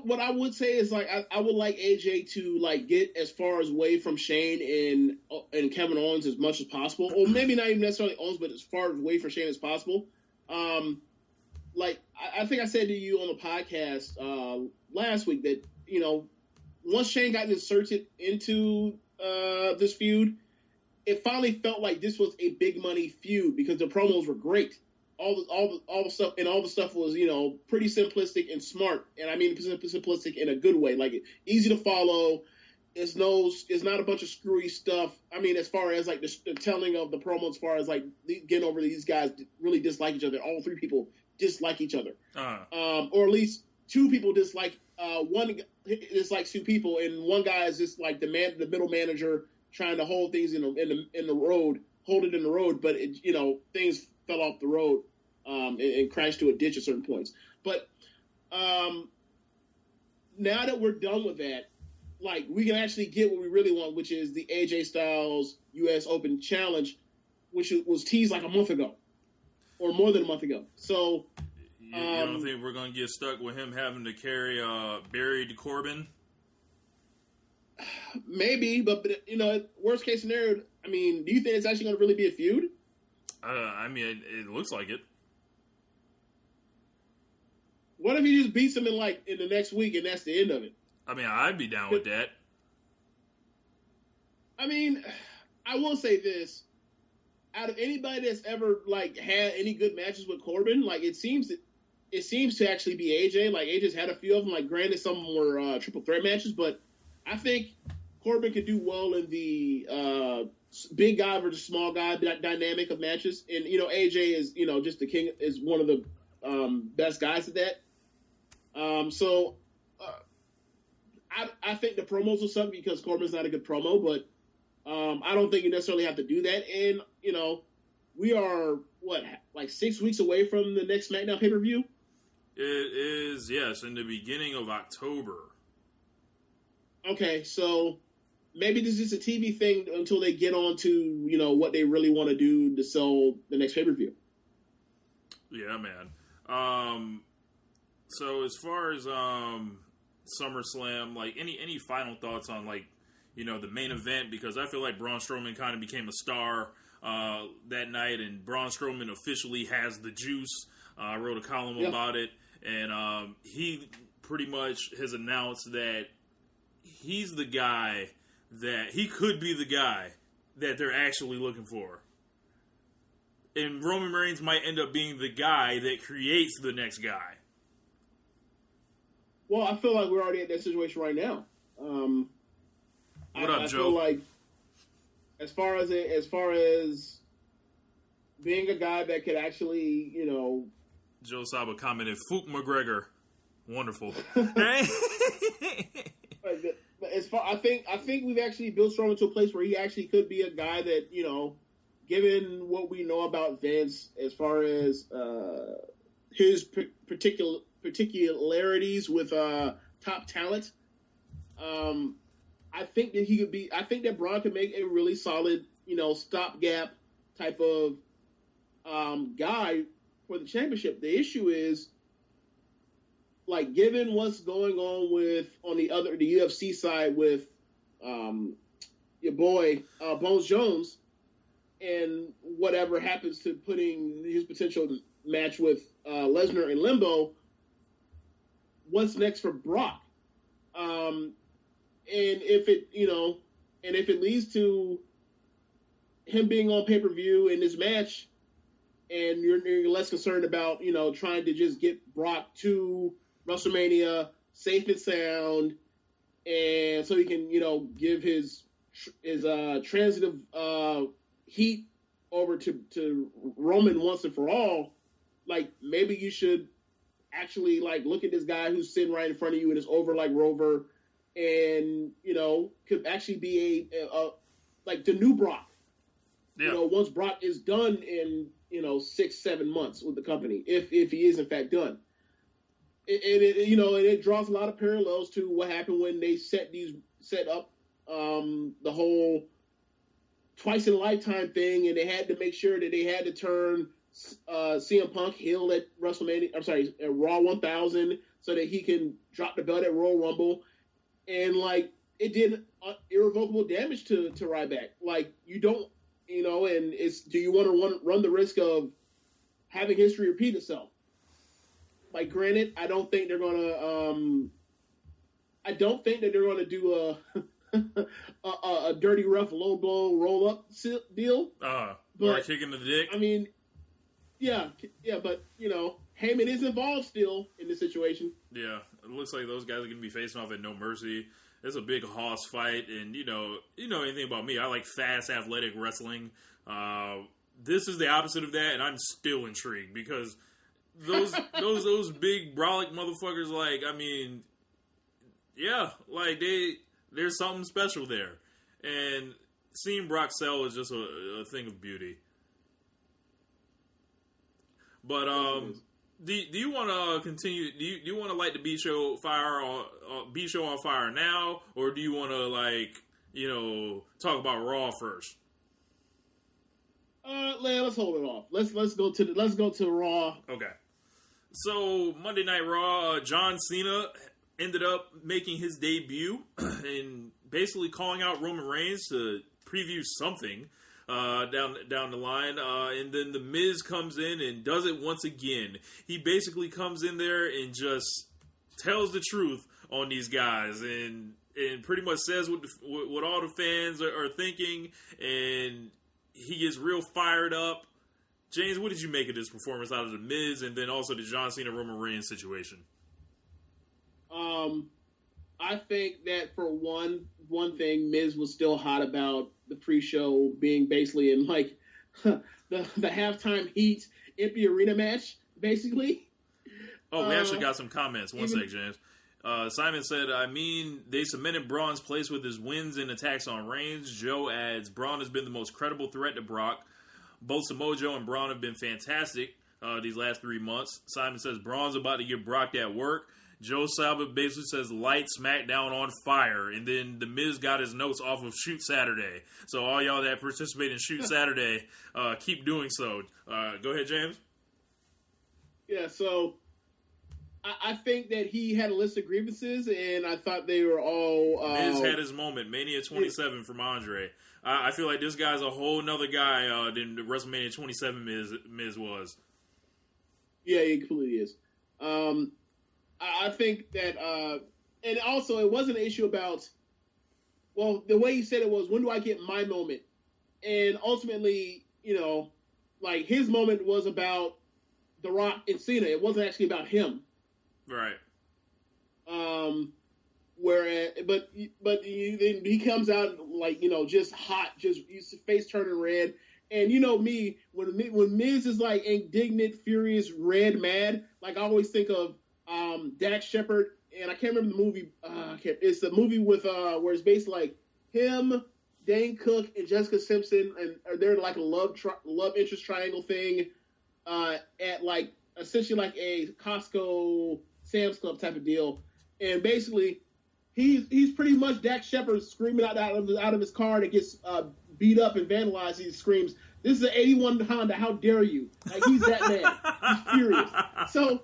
Speaker 6: what I would say is like I would like AJ to like get as far away from Shane and Kevin Owens as much as possible, or maybe not even necessarily Owens, but as far away from Shane as possible. Like I think I said to you on the podcast last week that once Shane got inserted into this feud, it finally felt like this was a big money feud because the promos were great. All the stuff, and all the stuff was, pretty simplistic and smart. And I mean simplistic in a good way, like easy to follow. It's not a bunch of screwy stuff. I mean, as far as like the telling of the promo, as far as like getting over these guys really dislike each other. All three people dislike each other, or at least two people dislike one dislikes two people, and one guy is just like the middle manager trying to hold things hold it in the road, but things fell off the road and crashed to a ditch at certain points. But now that we're done with that, like we can actually get what we really want, which is the AJ Styles U.S. Open Challenge, which was teased like a month ago, or more than a month ago. So
Speaker 5: you don't think we're going to get stuck with him having to carry Barry to Corbin?
Speaker 6: Maybe, but worst case scenario, I mean, do you think it's actually going to really be a feud?
Speaker 5: I mean, it looks like it.
Speaker 6: What if he just beats him in the next week and that's the end of it?
Speaker 5: I mean, I'd be down with that.
Speaker 6: I mean, I will say this: out of anybody that's ever had any good matches with Corbin, it seems to actually be AJ. Like AJ's had a few of them. Like granted, some of them were triple threat matches, but I think Corbin could do well in the big guy versus small guy dynamic of matches. And AJ is just the king, is one of the best guys at that. So I think the promos will suck because Corbin's not a good promo, but I don't think you necessarily have to do that. And we are 6 weeks away from the next Smackdown pay-per-view.
Speaker 5: It is, yes, in the beginning of October.
Speaker 6: Okay, so maybe this is a TV thing until they get on to, what they really want to do to sell the next pay-per-view.
Speaker 5: Yeah, man. So as far as SummerSlam, any final thoughts on the main event? Because I feel like Braun Strowman kind of became a star that night, and Braun Strowman officially has the juice. I wrote a column about it, And he pretty much has announced that he's the guy that he could be the guy that they're actually looking for. And Roman Reigns might end up being the guy that creates the next guy.
Speaker 6: Well, I feel like we're already at that situation right now.
Speaker 5: What up,
Speaker 6: I
Speaker 5: Joe?
Speaker 6: feel like as far as being a guy that could actually,
Speaker 5: Joe Saba commented, "Fook McGregor, wonderful."
Speaker 6: I think we've actually built Strowman to a place where he actually could be a guy that, given what we know about Vince as far as his particularities with top talent, I think that he could be. I think that Braun could make a really solid, stopgap type of guy for the championship. The issue is, like, given what's going on on the UFC side with your boy Bones Jones, and whatever happens to putting his potential match with Lesnar in limbo, what's next for Brock? And if it leads to him being on pay-per-view in this match, and you're less concerned about trying to just get Brock to WrestleMania safe and sound, and so he can give his transitive heat over to Roman once and for all. Like, maybe you should actually look at this guy who's sitting right in front of you and is over like Rover, and could actually be a like the new Brock.
Speaker 5: Yeah.
Speaker 6: Once Brock is done in 6-7 months with the company, if he is in fact done. It draws a lot of parallels to what happened when they set up the whole twice in a lifetime thing, and they had to make sure that they had to turn CM Punk heel at WrestleMania. I'm sorry, at Raw 1000, so that he can drop the belt at Royal Rumble, and it did irrevocable damage to Ryback. You don't, and do you want to run the risk of having history repeat itself? Granted, I don't think they're gonna. I don't think that they're gonna do a dirty, rough, low blow roll up deal.
Speaker 5: Or
Speaker 6: but
Speaker 5: kicking the dick.
Speaker 6: I mean, yeah, but Heyman is involved still in this situation.
Speaker 5: Yeah, it looks like those guys are gonna be facing off at No Mercy. It's a big hoss fight, and you know anything about me. I like fast, athletic wrestling. This is the opposite of that, and I'm still intrigued because those big brolic motherfuckers, there's something special there. And seeing Brock sell is just a thing of beauty. But do you want to continue? Do you want to light the B show on fire now, or do you want to talk about Raw first?
Speaker 6: Let's hold it off. Let's go to Raw.
Speaker 5: Okay. So Monday Night Raw, John Cena ended up making his debut and basically calling out Roman Reigns to preview something down the line, and then The Miz comes in and does it once again. He basically comes in there and just tells the truth on these guys and pretty much says what all the fans are thinking, and he gets real fired up. James, what did you make of this performance out of The Miz and then also the John Cena Roman Reigns situation?
Speaker 6: I think that for one thing, Miz was still hot about the pre-show being basically in the halftime heat empty arena match, basically.
Speaker 5: Oh, we actually got some comments. One sec, James. Simon said, they cemented Braun's place with his wins and attacks on Reigns. Joe adds, Braun has been the most credible threat to Brock. Both Samoa Joe and Braun have been fantastic these last 3 months. Simon says, Braun's about to give Brock that work. Joe Salva basically says, light SmackDown on fire. And then The Miz got his notes off of Shoot Saturday. So all y'all that participate in Shoot Saturday, keep doing so. Go ahead, James.
Speaker 6: Yeah, so I think that he had a list of grievances, and I thought they were all...
Speaker 5: Miz had his moment. Mania 27 from Andre. I feel like this guy's a whole nother guy than the WrestleMania 27 Miz was.
Speaker 6: Yeah, he completely is. I think that, and also it wasn't an issue about, well, the way he said it was, when do I get my moment? And ultimately, like his moment was about The Rock and Cena. It wasn't actually about him.
Speaker 5: Right.
Speaker 6: But he comes out like, just hot, just his face turning red. And me, when Miz is like indignant, furious, red, mad, like I always think of Dax Shepard, and I can't remember the movie. It's the movie with where it's based like him, Dane Cook, and Jessica Simpson, and they're like a love interest triangle thing at like essentially like a Costco Sam's Club type of deal, and basically he's pretty much Dax Shepard screaming out of his car that gets beat up and vandalized. He screams, "This is an '81 Honda! How dare you!" Like he's that mad. He's furious. So,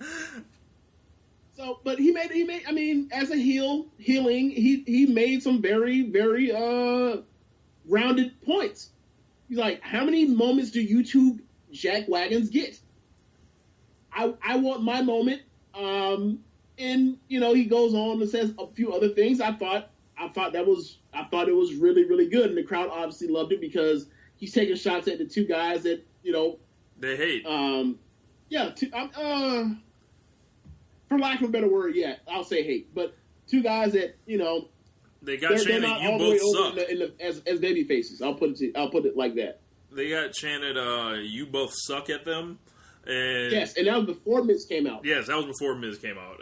Speaker 6: but he made. I mean, as a healing, he made some very, very rounded points. He's like, how many moments do YouTube jackwagons get? I want my moment. And he goes on and says a few other things. I thought it was really, really good, and the crowd obviously loved it because he's taking shots at the two guys that
Speaker 5: they hate.
Speaker 6: For lack of a better word, yeah, I'll say hate. But two guys that
Speaker 5: they got chanted, "You both suck,"
Speaker 6: as baby faces. I'll put it like that.
Speaker 5: They got chanted, "You both suck" at them. And
Speaker 6: yes, and that was before Miz came out.
Speaker 5: Yes, that was before Miz came out.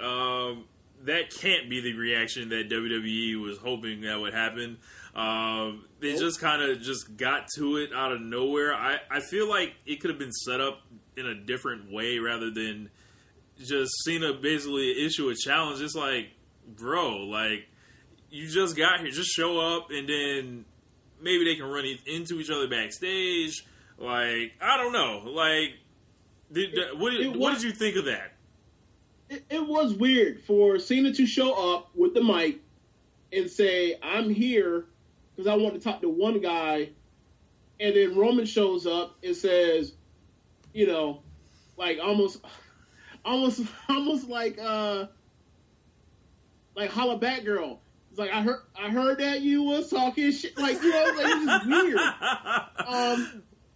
Speaker 5: That can't be the reaction that WWE was hoping that would happen. They just kind of just got to it out of nowhere. I feel like it could have been set up in a different way rather than just Cena basically issue a challenge. It's like, bro, like, you just got here. Just show up, and then maybe they can run into each other backstage. Like, I don't know. Like, what did you think of that?
Speaker 6: It was weird for Cena to show up with the mic and say, "I'm here because I want to talk to one guy," and then Roman shows up and says, like almost like Holla Back Girl. It's like, I heard that you was talking shit, like it's just weird.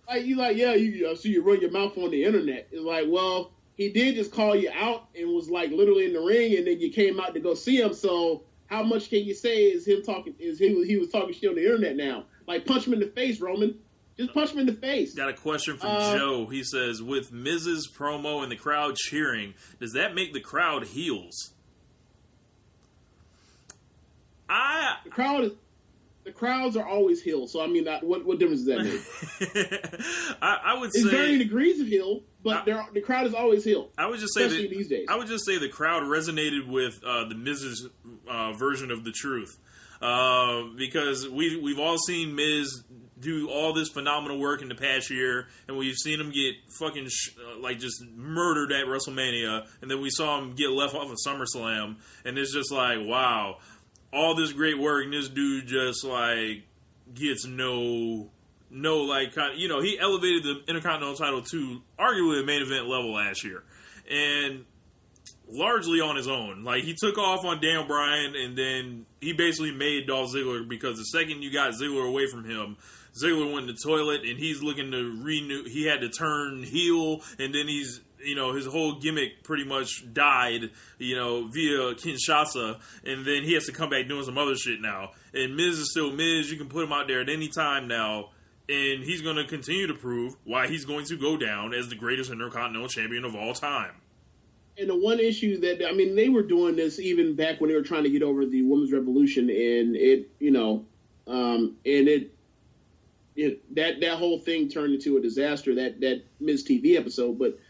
Speaker 6: I see you run your mouth on the internet. It's like, well, he did just call you out and was like literally in the ring, and then you came out to go see him. So how much can you say is him talking? He was talking shit on the internet now? Like, punch him in the face, Roman. Just punch him in the face.
Speaker 5: Got a question from Joe. He says, with Miz's promo and the crowd cheering, does that make the crowd heels?
Speaker 6: The crowds are always heel, so I mean, what difference does that make?
Speaker 5: I would say
Speaker 6: it's varying degrees of heel, but the crowd is always heel.
Speaker 5: I would just say
Speaker 6: especially these days.
Speaker 5: I would just say the crowd resonated with the Miz's version of the truth, because we've all seen Miz do all this phenomenal work in the past year, and we've seen him get fucking just murdered at WrestleMania, and then we saw him get left off of SummerSlam, and it's just like, wow. All this great work, and this dude just, like, gets no, like, he elevated the Intercontinental title to arguably the main event level last year. And largely on his own. Like, he took off on Daniel Bryan, and then he basically made Dolph Ziggler, because the second you got Ziggler away from him, Ziggler went in the toilet, and he's looking to renew. He had to turn heel, and then he's, his whole gimmick pretty much died, via Kinshasa, and then he has to come back doing some other shit now. And Miz is still Miz. You can put him out there at any time now, and he's going to continue to prove why he's going to go down as the greatest Intercontinental Champion of all time.
Speaker 6: And the one issue that, they were doing this even back when they were trying to get over the Women's Revolution, and that whole thing turned into a disaster, that Miz TV episode. But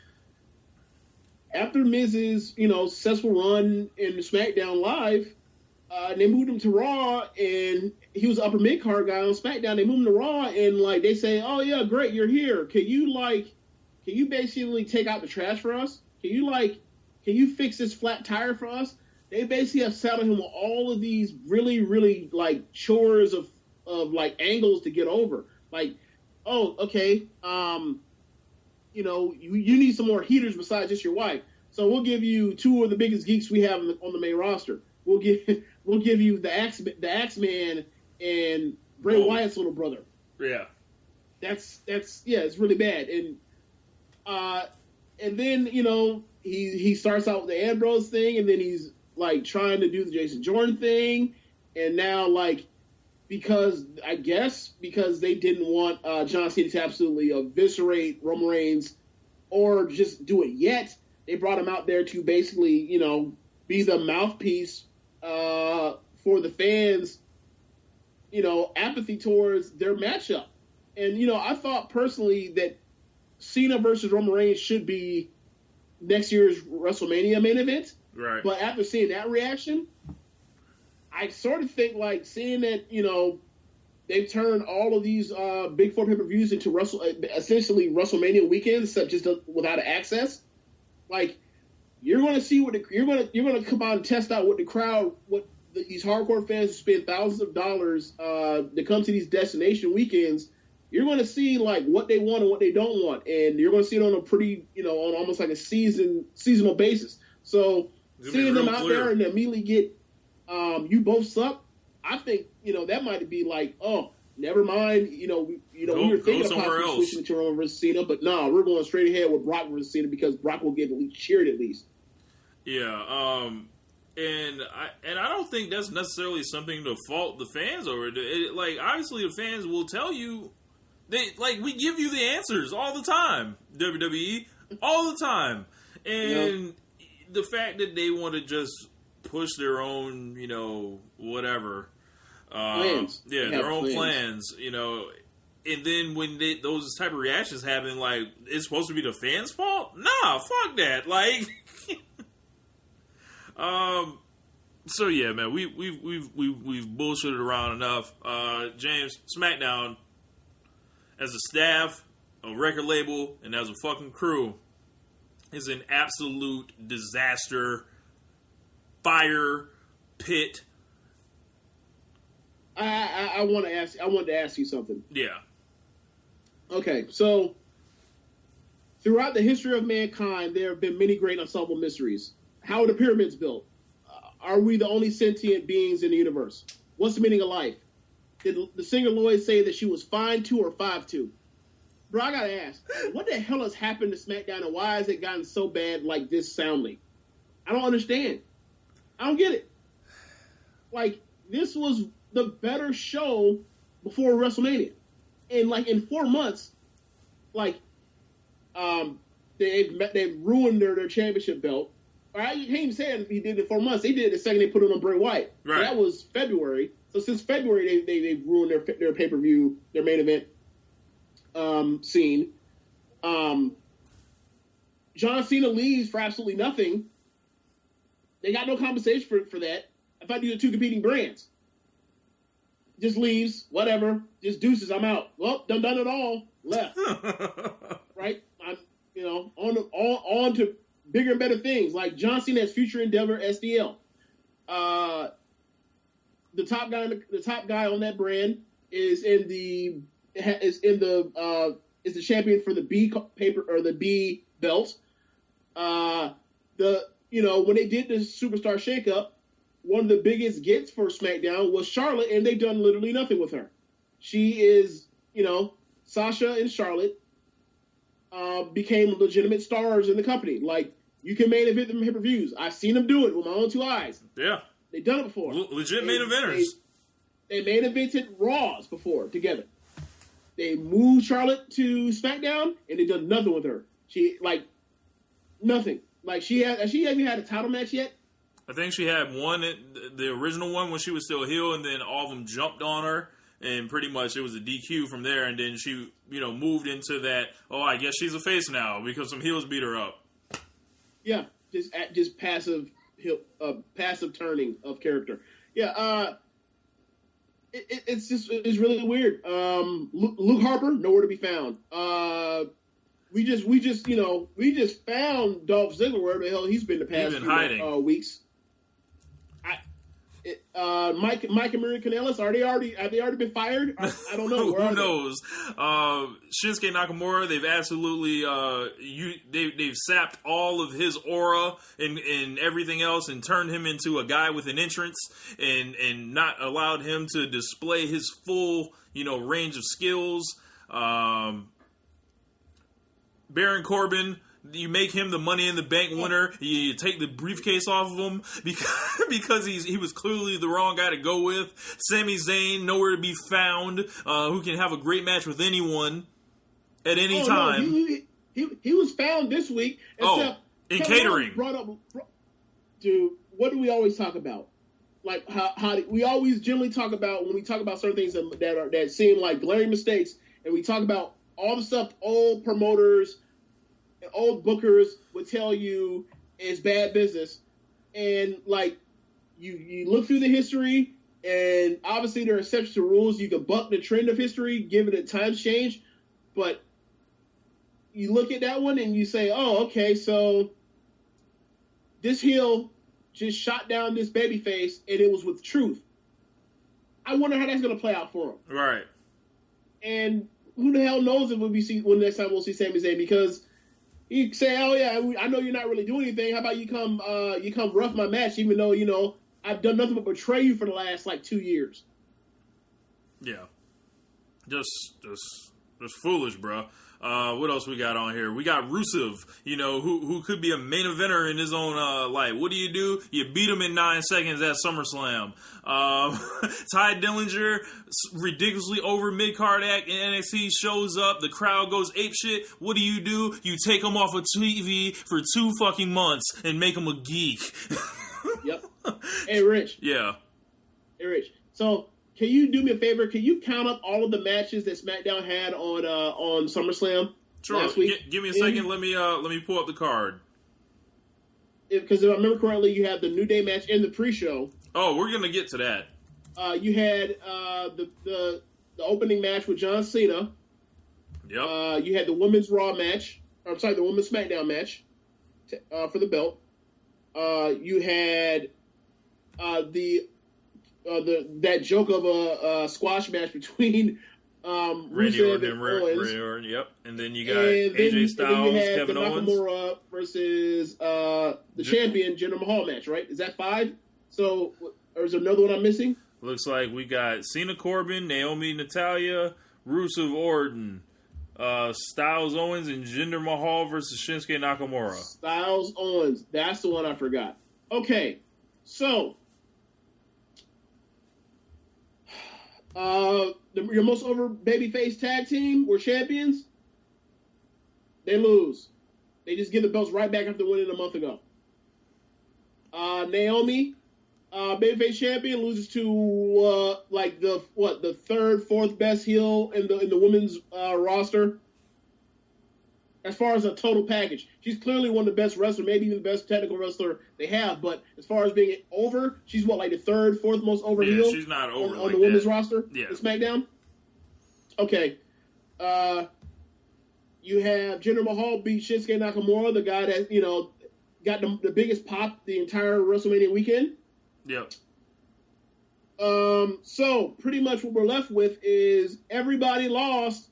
Speaker 6: after Miz's, successful run in Smackdown Live, they moved him to Raw, and he was an upper mid-card guy on Smackdown. They moved him to Raw, and, like, they say, "Oh, yeah, great, you're here. Can you basically take out the trash for us? Can you fix this flat tire for us?" They basically have saddled him with all of these really, really, like, chores of like, angles to get over. Like, oh, okay, you need some more heaters besides just your wife. So we'll give you two of the biggest geeks we have on the main roster. We'll give you the Axeman and Bray Wyatt's little brother.
Speaker 5: Yeah.
Speaker 6: That's it's really bad. And then, you know, he starts out with the Ambrose thing, and then he's like trying to do the Jason Jordan thing, and now like because they didn't want John Cena to absolutely eviscerate Roman Reigns or just do it yet, they brought him out there to basically, you know, be the mouthpiece for the fans, you know, apathy towards their matchup. And, you know, I thought personally that Cena versus Roman Reigns should be next year's WrestleMania main event.
Speaker 5: Right.
Speaker 6: But after seeing that reaction, I sort of think, like, seeing that, you know, they've turned all of these Big Four pay-per-views into essentially WrestleMania weekends, except just without access. Like, you're going to see you're going to come out and test out what the crowd, these hardcore fans who spend thousands of dollars to come to these destination weekends. You're going to see like what they want and what they don't want, and you're going to see it on a pretty, you know, on almost like a seasonal basis. So seeing them out there and immediately get you both suck, I think, you know, that might be like, oh, never mind. We were thinking of possibly switching to Roman versus Cena, but no, we're going straight ahead with Brock versus Cena because Brock will get at least cheered at least.
Speaker 5: Yeah, and I don't think that's necessarily something to fault the fans over. Like, obviously, the fans will tell you. We give you the answers all the time, WWE, all the time. And the fact that they want to just push their own, you know, whatever.
Speaker 6: Plans.
Speaker 5: Yeah, their own plans, you know. And then when those type of reactions happen, like, it's supposed to be the fans' fault? Nah, fuck that. Like, so yeah, man, we've bullshitted around enough. James, Smackdown, as a staff, a record label, and as a fucking crew, is an absolute disaster, fire pit.
Speaker 6: I wanted to ask you something.
Speaker 5: Yeah.
Speaker 6: Okay, so throughout the history of mankind, there have been many great unsolvable mysteries. How are the pyramids built? Are we the only sentient beings in the universe? What's the meaning of life? Did the singer Lloyd say that she was 5'2" or 5'2"? Bro, I gotta ask, what the hell has happened to SmackDown and why has it gotten so bad like this soundly? I don't understand. I don't get it. Like, this was the better show before WrestleMania. And like in 4 months, like they've ruined their championship belt. I can't even say he did it in 4 months. They did it the second they put it on Bray Wyatt.
Speaker 5: Right.
Speaker 6: That was February. So since February, they've ruined their pay-per-view, their main event scene. John Cena leaves for absolutely nothing. They got no compensation for that. I thought these are two competing brands. Just leaves, whatever. Just deuces, I'm out. Well, done it all. Left. Right? I'm, you know, on to bigger and better things, like John Cena's future endeavor, SDL. The top guy on that brand is the champion for the B paper or the B belt. When they did the Superstar Shakeup, one of the biggest gets for SmackDown was Charlotte, and they've done literally nothing with her. She is, Sasha and Charlotte became legitimate stars in the company. Like, you can main event them pay-per-views. I've seen them do it with my own two eyes.
Speaker 5: Yeah.
Speaker 6: They've done it before.
Speaker 5: Legit main eventers.
Speaker 6: They main evented Raws before together. They moved Charlotte to SmackDown, and they've done nothing with her. She, nothing. Like, she hasn't had a title match yet.
Speaker 5: I think she had one, the original one when she was still a heel, and then all of them jumped on her, and pretty much it was a DQ from there, and then she, moved into that, I guess she's a face now, because some heels beat her up. Yeah,
Speaker 6: just passive turning of character. Yeah, it's really weird. Luke Harper, nowhere to be found. We just found Dolph Ziggler where the hell he's been the past few weeks. Mike and Maria Kanellis, have they already been fired? I don't know.
Speaker 5: Who knows? Shinsuke Nakamura, they've absolutely they've sapped all of his aura and everything else, and turned him into a guy with an entrance, and not allowed him to display his full range of skills. Baron Corbin, you make him the Money in the Bank winner. You take the briefcase off of him because he was clearly the wrong guy to go with. Sami Zayn, nowhere to be found, who can have a great match with anyone at any time.
Speaker 6: No, he was found this week.
Speaker 5: In catering.
Speaker 6: Dude, what do we always talk about? Like how we always generally talk about when we talk about certain things that seem like glaring mistakes, and we talk about all the stuff old promoters and old bookers would tell you is bad business. And like you look through the history, and obviously there are exceptions to rules. You can buck the trend of history given that times change, but you look at that one and you say, oh, okay, so this heel just shot down this babyface, and it was with truth. I wonder how that's going to play out for him.
Speaker 5: Right.
Speaker 6: And who the hell knows if when next time we'll see Sami Zayn, because you say, oh yeah, I know you're not really doing anything. How about you come rough my match, even though I've done nothing but betray you for the last 2 years.
Speaker 5: Yeah. Just foolish, bro. What else we got on here? We got Rusev, who could be a main eventer in his own light. What do? You beat him in 9 seconds at SummerSlam. Ty Dillinger, ridiculously over mid-card act in NXT, shows up. The crowd goes apeshit. What do? You take him off of TV for 2 fucking months and make him a geek.
Speaker 6: Yep. Hey, Rich.
Speaker 5: Yeah.
Speaker 6: Hey, Rich. So, can you do me a favor? Can you count up all of the matches that SmackDown had on SummerSlam last week?
Speaker 5: Give me a second. Let me pull up the card.
Speaker 6: Because if I remember correctly, you had the New Day match in the pre-show.
Speaker 5: Oh, we're gonna get to that.
Speaker 6: You had the opening match with John Cena.
Speaker 5: Yep.
Speaker 6: You had the women's Raw match. The women's SmackDown match for the belt. You had that joke of a squash match between
Speaker 5: Randy Orton and Randy Orton. Yep. And then you got AJ Styles,
Speaker 6: and then you had
Speaker 5: Kevin
Speaker 6: the
Speaker 5: Owens.
Speaker 6: Nakamura versus the champion Jinder Mahal match, right? Is that 5? So, or is there another one I'm missing?
Speaker 5: Looks like we got Cena Corbin, Naomi Natalia, Rusev Orton, Styles Owens, and Jinder Mahal versus Shinsuke Nakamura.
Speaker 6: Styles Owens. That's the one I forgot. Okay. So, your most over babyface tag team were champions. They lose. They just give the belts right back after winning a month ago. Naomi, babyface champion, loses to the third, fourth best heel in the women's roster. As far as a total package, she's clearly one of the best wrestlers, maybe even the best technical wrestler they have. But as far as being over, she's the third, fourth most over heel.
Speaker 5: She's not over
Speaker 6: on the women's roster.
Speaker 5: Yeah,
Speaker 6: in SmackDown. Okay, you have Jinder Mahal beat Shinsuke Nakamura, the guy that got the biggest pop the entire WrestleMania weekend.
Speaker 5: Yep.
Speaker 6: So pretty much what we're left with is everybody lost.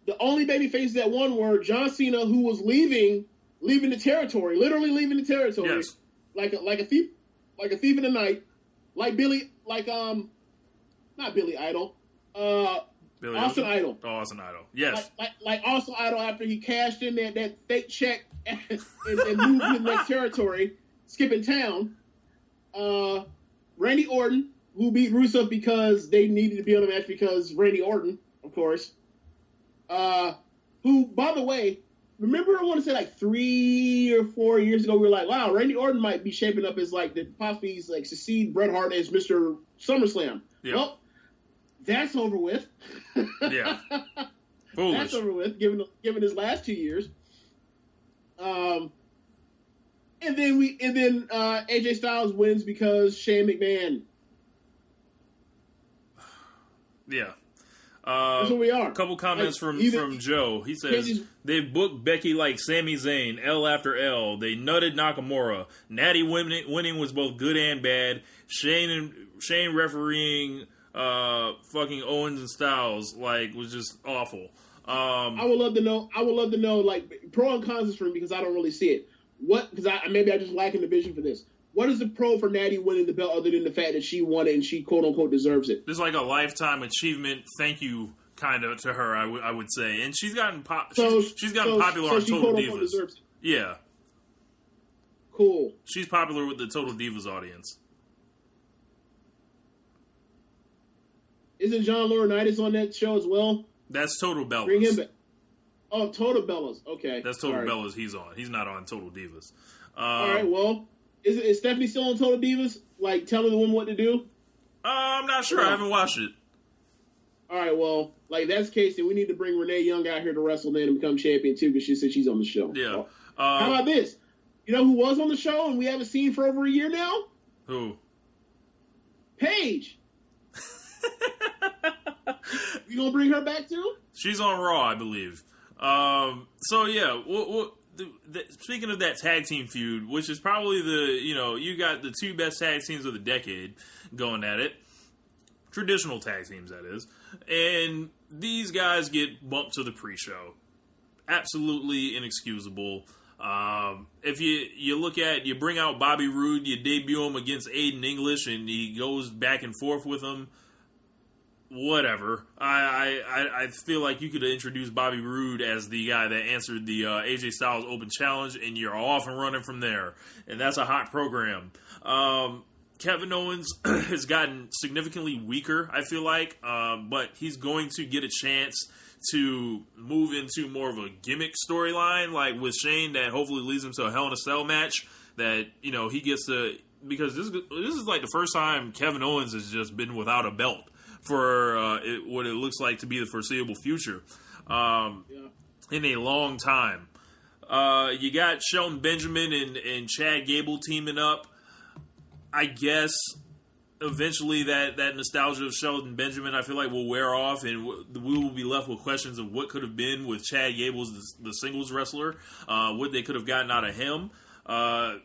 Speaker 6: The only baby faces that won were John Cena, who was leaving the territory, literally leaving the territory,
Speaker 5: yes,
Speaker 6: like a thief in the night, not Billy Idol, Austin Idol.
Speaker 5: Oh, Austin Idol, yes,
Speaker 6: like Austin Idol after he cashed in that fake check and moved to the next territory, skipping town. Randy Orton, who beat Rusev because they needed to be on the match because Randy Orton, of course. Who, by the way, remember I want to say 3 or 4 years ago, we were like, wow, Randy Orton might be shaping up as possibly succeed Bret Hart as Mr. SummerSlam.
Speaker 5: Yeah.
Speaker 6: Well, that's over with.
Speaker 5: Yeah. Foolish.
Speaker 6: That's over with, given his last 2 years. And then AJ Styles wins because Shane McMahon.
Speaker 5: Yeah.
Speaker 6: That's what we are.
Speaker 5: A couple comments from Joe. He says,
Speaker 6: just,
Speaker 5: they've booked Becky like Sami Zayn, L after L. They nutted Nakamura. Natty winning was both good and bad. Shane refereeing fucking Owens and Styles was just awful.
Speaker 6: I would love to know like pro and cons for me because I don't really see it. Because maybe I just lack in the vision for this. What is the pro for Natty winning the belt other than the fact that she won it and she quote unquote deserves it?
Speaker 5: There's like a lifetime achievement thank you kind of to her, I would say, and she's gotten she's gotten popular on Total Divas. Yeah,
Speaker 6: cool.
Speaker 5: She's popular with the Total Divas audience.
Speaker 6: Isn't John Laurinaitis on that show as well?
Speaker 5: That's Total Bellas.
Speaker 6: Bring him back. Oh, Total Bellas. Okay,
Speaker 5: that's Total Bellas. He's on. He's not on Total Divas.
Speaker 6: All right. Well. Is Stephanie still on Total Divas? Like, telling the woman what to do?
Speaker 5: I'm not sure. I haven't watched it.
Speaker 6: All right, well, like, that's the case, then we need to bring Renee Young out here to wrestle then and become champion, too, because she said she's on the show.
Speaker 5: Yeah.
Speaker 6: How about this? You know who was on the show and we haven't seen for over a year now?
Speaker 5: Who?
Speaker 6: Paige. You gonna bring her back, too?
Speaker 5: She's on Raw, I believe. So, yeah, speaking of that tag team feud, which is probably you got the two best tag teams of the decade going at it. Traditional tag teams, that is. And these guys get bumped to the pre-show. Absolutely inexcusable. If you look at, you bring out Bobby Roode, you debut him against Aiden English, and he goes back and forth with him. Whatever. I feel like you could have introduced Bobby Roode as the guy that answered the AJ Styles Open Challenge, and you're off and running from there. And that's a hot program. Kevin Owens has gotten significantly weaker, I feel like, but he's going to get a chance to move into more of a gimmick storyline, like with Shane, that hopefully leads him to a Hell in a Cell match. That he gets to, because this is like the first time Kevin Owens has just been without a belt for what it looks like to be the foreseeable future in a long time. You got Shelton Benjamin and Chad Gable teaming up. I guess eventually that nostalgia of Shelton Benjamin, I feel like, will wear off, and we will be left with questions of what could have been with Chad Gable as the singles wrestler, what they could have gotten out of him.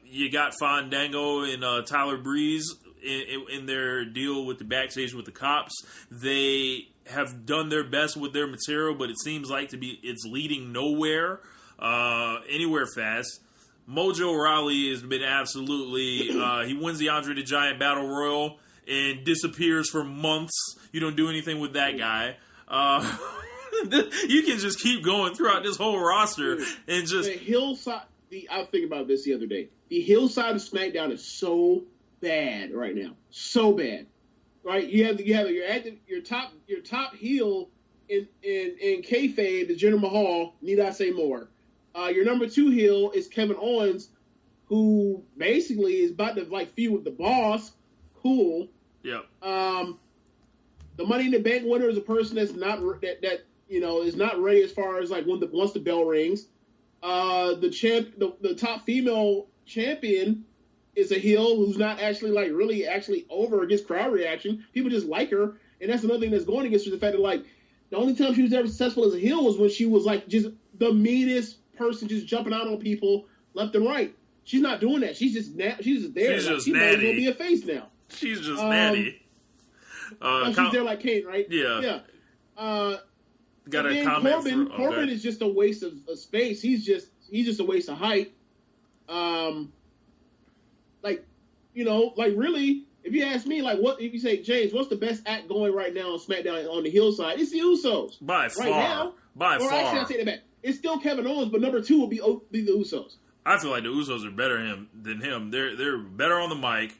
Speaker 5: You got Fandango and Tyler Breeze in their deal with the backstage with the cops. They have done their best with their material, but it seems like it's leading nowhere, anywhere fast. Mojo Rawley has been absolutely, he wins the Andre the Giant Battle Royal and disappears for months. You don't do anything with that guy. You can just keep going throughout this whole roster and just...
Speaker 6: The hillside, I was thinking about this the other day. The hillside of SmackDown is so bad right now. So bad. Right? You have your top heel in kayfabe is Jinder Mahal. Need I say more? Your number 2 heel is Kevin Owens, who basically is about to feud with the boss. Cool.
Speaker 5: Yep.
Speaker 6: The Money in the Bank winner is a person that's not is not ready as far as once the bell rings. The top female champion is a heel who's not actually really over or gets crowd reaction. People just like her, and that's another thing that's going against her. The fact that the only time she was ever successful as a heel was when she was just the meanest person, just jumping out on people left and right. She's not doing that. She's just there.
Speaker 5: She's just
Speaker 6: she
Speaker 5: natty.
Speaker 6: might as well be a face now.
Speaker 5: She's just natty.
Speaker 6: She's there like Kane, right?
Speaker 5: Yeah. Got a comment.
Speaker 6: Corbin is just a waste of space. He's just a waste of height. Really, if you ask me, what if you say, James, what's the best act going right now on SmackDown on the heel side? It's the Usos.
Speaker 5: By far. Actually,
Speaker 6: I take that back. It's still Kevin Owens, but number 2 will be the Usos.
Speaker 5: I feel like the Usos are better than him. They're better on the mic.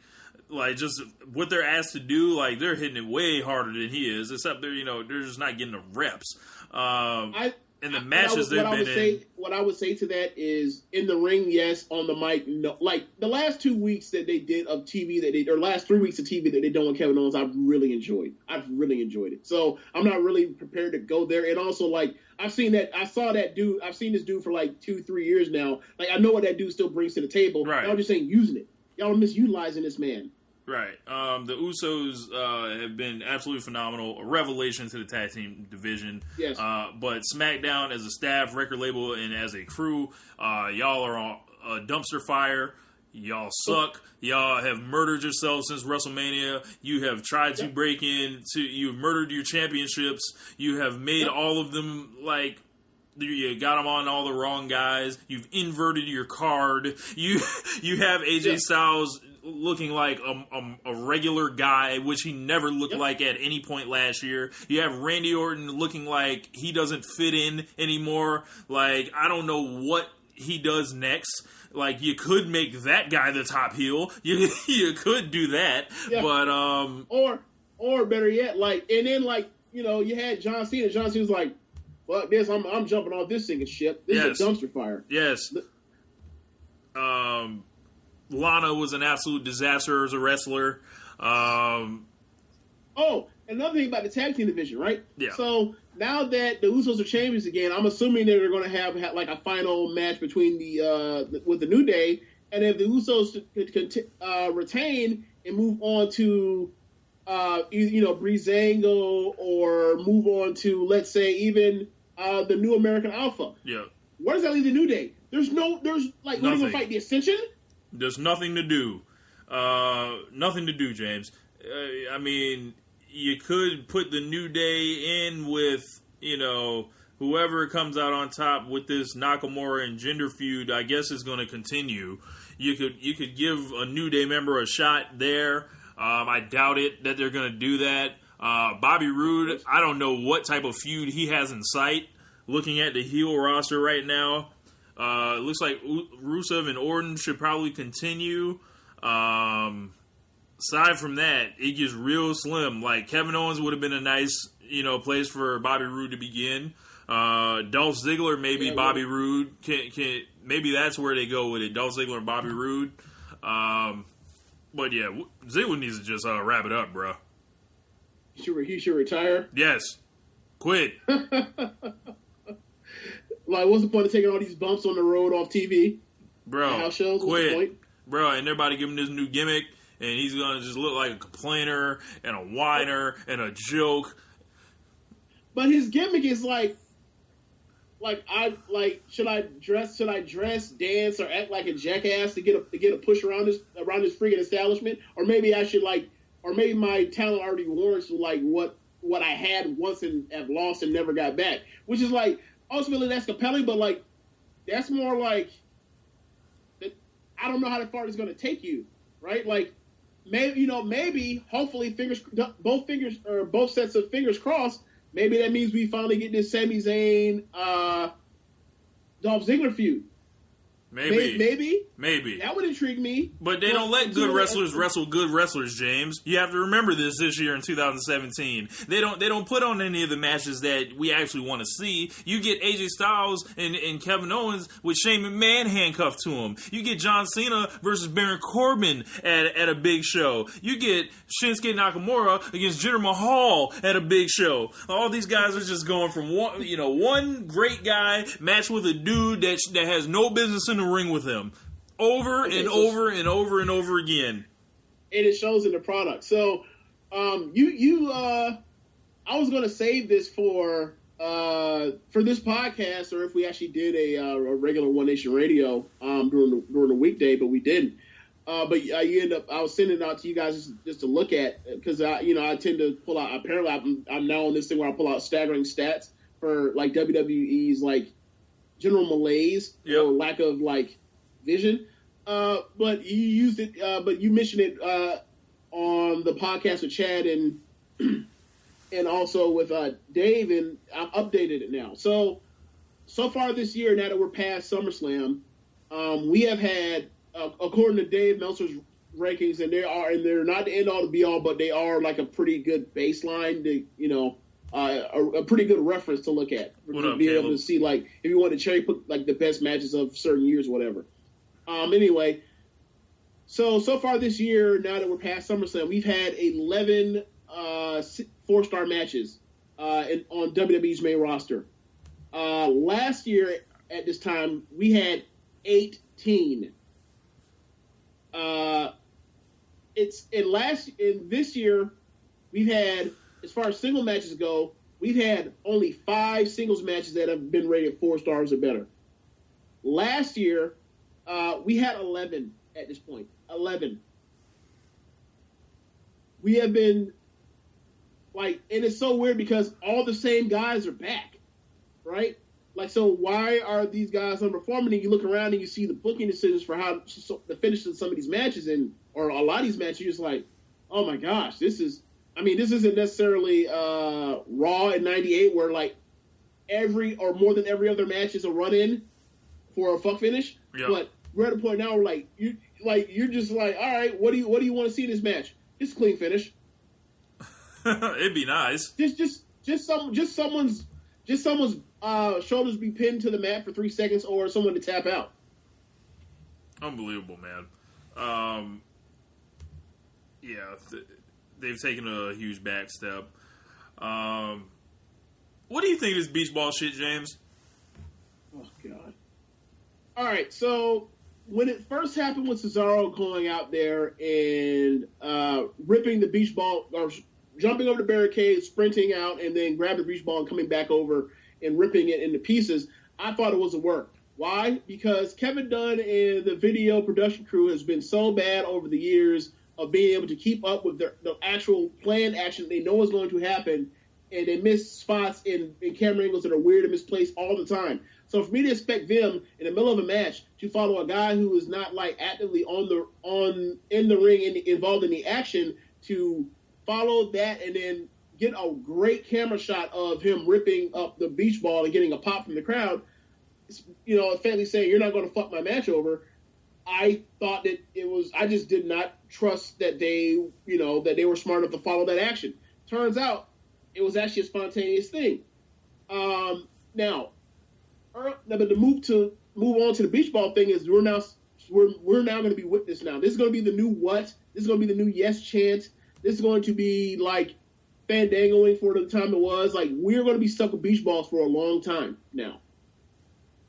Speaker 5: Just what they're asked to do, they're hitting it way harder than he is. Except they're just not getting the reps. And the matches they've been in.
Speaker 6: What I would say to that is, in the ring, yes. On the mic, no. The last 2 weeks that they did of TV or last 3 weeks of TV that they done with Kevin Owens, I've really enjoyed it. So I'm not really prepared to go there. And also, I've seen this dude for 2-3 years now. I know what that dude still brings to the table.
Speaker 5: Right.
Speaker 6: Y'all just ain't using it. Y'all are misutilizing this man.
Speaker 5: Right. The Usos have been absolutely phenomenal, a revelation to the tag team division.
Speaker 6: Yes.
Speaker 5: But SmackDown as a staff, record label, and as a crew, y'all are on a dumpster fire. Y'all suck. Y'all have murdered yourselves since WrestleMania. You have tried to break into. You've murdered your championships. You have made all of them like. You got them on all the wrong guys. You've inverted your card. You have AJ Styles looking like a regular guy, which he never looked like at any point last year. You have Randy Orton looking like he doesn't fit in anymore. Like, I don't know what he does next. Like, you could make that guy the top heel. You could do that. Yeah. But,
Speaker 6: Or better yet, like, and then, like, you know, you had John Cena. John Cena's like, fuck this, I'm jumping off this sinking ship. This is a dumpster fire.
Speaker 5: Yes. Lana was an absolute disaster as a wrestler.
Speaker 6: Oh, another thing about the tag team division, right?
Speaker 5: Yeah.
Speaker 6: So now that the Usos are champions again, I'm assuming that they're going to have like a final match between with the New Day, and if the Usos could retain and move on to Breezango, or move on to, let's say, even the New American Alpha.
Speaker 5: Yeah.
Speaker 6: Where does that leave the New Day? There's like,
Speaker 5: nothing.
Speaker 6: We're going to fight the Ascension?
Speaker 5: There's nothing to do. Nothing to do, James. I mean, you could put the New Day in with, whoever comes out on top with this Nakamura and Jinder feud. I guess is going to continue. You could give a New Day member a shot there. I doubt it that they're going to do that. Bobby Roode, I don't know what type of feud he has in sight. Looking at the heel roster right now, it looks like Rusev and Orton should probably continue. Aside from that, it gets real slim. Like, Kevin Owens would have been a nice, place for Bobby Roode to begin. Dolph Ziggler, maybe Bobby Roode. Can maybe that's where they go with it. Dolph Ziggler and Bobby Roode. But yeah, Ziggler needs to just wrap it up, bro.
Speaker 6: He should retire?
Speaker 5: Yes. Quit.
Speaker 6: Like, what's the point of taking all these bumps on the road off TV?
Speaker 5: Bro,
Speaker 6: house shows?
Speaker 5: quit. Bro, and everybody give him this new gimmick, and he's going to just look like a complainer and a whiner and a joke.
Speaker 6: But his gimmick is should I dress, dance, or act like a jackass to get a push around this freaking establishment? Or maybe I should or maybe my talent already warrants what I had once and have lost and never got back. Which is ultimately that's compelling, but that's more I don't know how far it's going to take you, right? Like, maybe hopefully both sets of fingers crossed. Maybe that means we finally get this Sami Zayn, Dolph Ziggler feud. Maybe. That would intrigue me.
Speaker 5: But they don't let good wrestlers wrestle good wrestlers, James. You have to remember this year in 2017. They don't put on any of the matches that we actually want to see. You get AJ Styles and Kevin Owens with Shane McMahon handcuffed to him. You get John Cena versus Baron Corbin at a big show. You get Shinsuke Nakamura against Jinder Mahal at a big show. All these guys are just going from one great guy match with a dude that has no business in the ring with him over and over again.
Speaker 6: And it shows in the product. So, I was going to save this for this podcast, or if we actually did a regular One Nation Radio during the weekday, but we didn't. But you end up, I was sending it out to you guys just to look at, because I tend to pull out. Apparently, I'm now on this thing where I pull out staggering stats for WWE's general malaise or lack of vision. But you used it. But you mentioned it on the podcast with Chad and also with Dave, and I've updated it now. So far this year, now that we're past SummerSlam, we have had, according to Dave Meltzer's rankings, and they're not the end all to be all, but they are a pretty good baseline to a pretty good reference to look at, to be able to see if you want to cherry pick the best matches of certain years, whatever. Anyway, so far this year, now that we're past SummerSlam, we've had 11 4-star matches on WWE's main roster. Last year at this time, we had 18. this year, we've had, as far as single matches go, we've had only 5 singles matches that have been rated 4 stars or better. Last year, we had 11 at this point. 11. We have been, like, and it's so weird because all the same guys are back, right? Like, so why are these guys underperforming? And you look around and you see the booking decisions for how the finish of some of these matches, or a lot of these matches, you're just like, oh my gosh, this isn't necessarily Raw in '98 where like more than every other match is a run-in for a fuck finish. Yep. But we're at a point now where you're just like, all right, what do you want to see in this match? Just a clean finish.
Speaker 5: It'd be nice.
Speaker 6: Just someone's shoulders be pinned to the mat for 3 seconds, or someone to tap out.
Speaker 5: Unbelievable, man. They've taken a huge back step. What do you think of this beach ball shit, James?
Speaker 6: Oh, God. All right, so when it first happened with Cesaro going out there and ripping the beach ball, or jumping over the barricade, sprinting out, and then grabbing the beach ball and coming back over and ripping it into pieces, I thought it was a work. Why? Because Kevin Dunn and the video production crew has been so bad over the years of being able to keep up with the actual planned action they know is going to happen, and they miss spots in camera angles that are weird and misplaced all the time. So for me to expect them in the middle of a match to follow a guy who is not like actively in the ring and involved in the action, to follow that and then get a great camera shot of him ripping up the beach ball and getting a pop from the crowd, effectively saying, you're not going to fuck my match over. I thought that I just did not trust that they were smart enough to follow that action. Turns out it was actually a spontaneous thing. Now, but to move on to the beach ball thing is we're now going to be with this now. This is going to be the new what? This is going to be the new yes chant. This is going to be like fandangoing for the time it was. Like, we're going to be stuck with beach balls for a long time now.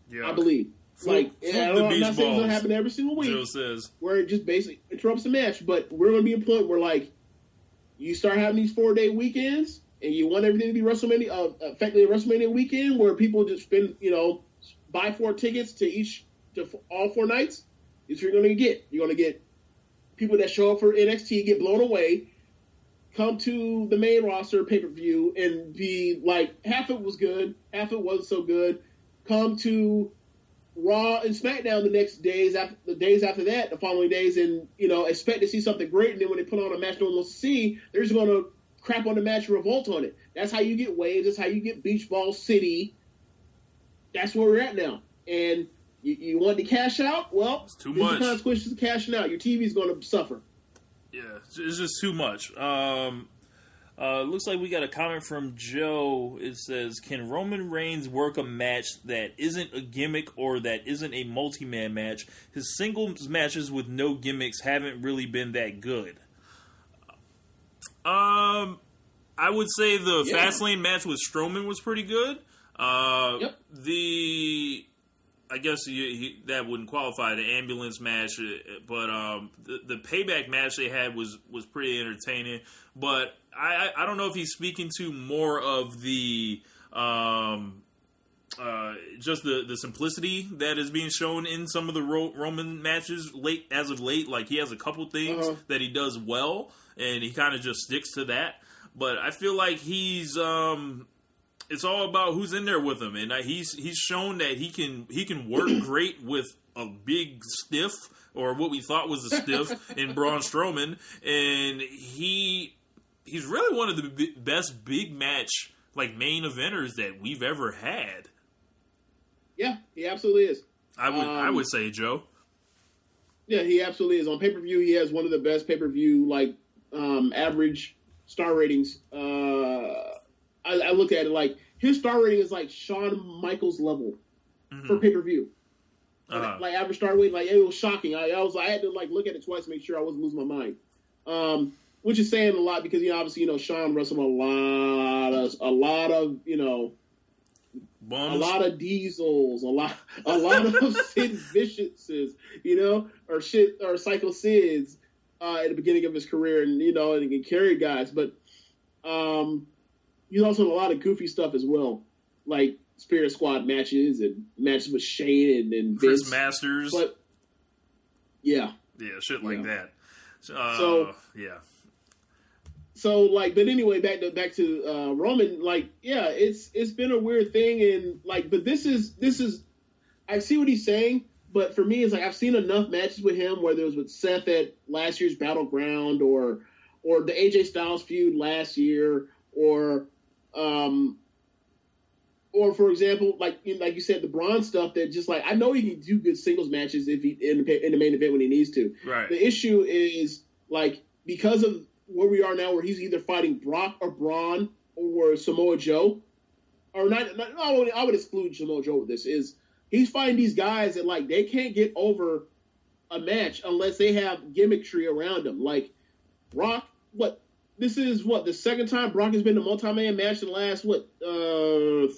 Speaker 6: Yeah, I believe. I'm not saying it's going to happen every single week.
Speaker 5: Joe says.
Speaker 6: Where it just basically interrupts the match. But we're going to be at a point where, like, you start having these 4-day weekends, and you want everything to be WrestleMania, effectively a WrestleMania weekend, where people just spend, buy 4 tickets to all 4 nights. It's what you're going to get. You're going to get people that show up for NXT, get blown away, come to the main roster pay-per-view, and be like, half it was good, half it wasn't so good. Come to Raw and SmackDown the days after that, the following days, and expect to see something great. And then when they put on a match no one wants to see, they're just going to crap on the match and revolt on it. That's how you get waves. That's how you get Beach Ball City. That's where we're at now. And you want to cash out? Well,
Speaker 5: it's too much.
Speaker 6: The consequences of cashing out. Your TV is going to suffer.
Speaker 5: Yeah, it's just too much. Looks like we got a comment from Joe. It says, can Roman Reigns work a match that isn't a gimmick or that isn't a multi-man match? His singles matches with no gimmicks haven't really been that good. I would say the Fastlane match with Strowman was pretty good. Yep. I guess that wouldn't qualify, the ambulance match, but the payback match they had was pretty entertaining. But I don't know if he's speaking to more of the just the simplicity that is being shown in some of the Roman matches as of late. Like, he has a couple things that he does well, and he kind of just sticks to that. But I feel like he's it's all about who's in there with him, and he's shown that he can work great with a big stiff, or what we thought was a stiff in Braun Strowman, and he's really one of the best big match, like, main eventers that we've ever had.
Speaker 6: Yeah, he absolutely is.
Speaker 5: I would say, Joe.
Speaker 6: Yeah, he absolutely is. On pay-per-view, he has one of the best pay-per-view average star ratings. I looked at it like his star rating is like Shawn Michaels level for pay-per-view. Like average star rating, like, it was shocking. I had to look at it twice to make sure I wasn't losing my mind. Which is saying a lot because obviously Shawn wrestled a lot of
Speaker 5: Bums.
Speaker 6: A lot of Diesels, a lot of Sid Viciouses, or Psycho Sids, at the beginning of his career, and and he carried guys, but he's also in a lot of goofy stuff as well, like Spirit Squad matches and matches with Shane and
Speaker 5: Chris
Speaker 6: Vince.
Speaker 5: Masters.
Speaker 6: But yeah,
Speaker 5: shit like that. Yeah.
Speaker 6: So like, but anyway, back to Roman. Like, yeah, it's been a weird thing, and like, but this is. I see what he's saying, but for me, it's like I've seen enough matches with him, whether it was with Seth at last year's Battleground, or the AJ Styles feud last year, or for example, like you said, the Braun stuff. That just like I know he can do good singles matches if he in the main event when he needs to.
Speaker 5: Right.
Speaker 6: The issue is like because of where we are now, where he's either fighting Brock or Braun or Samoa Joe, or not I would exclude Samoa Joe with this. Is he's fighting these guys that like they can't get over a match unless they have gimmickry around them. Like Brock, this is the second time Brock has been in a multi-man match in the last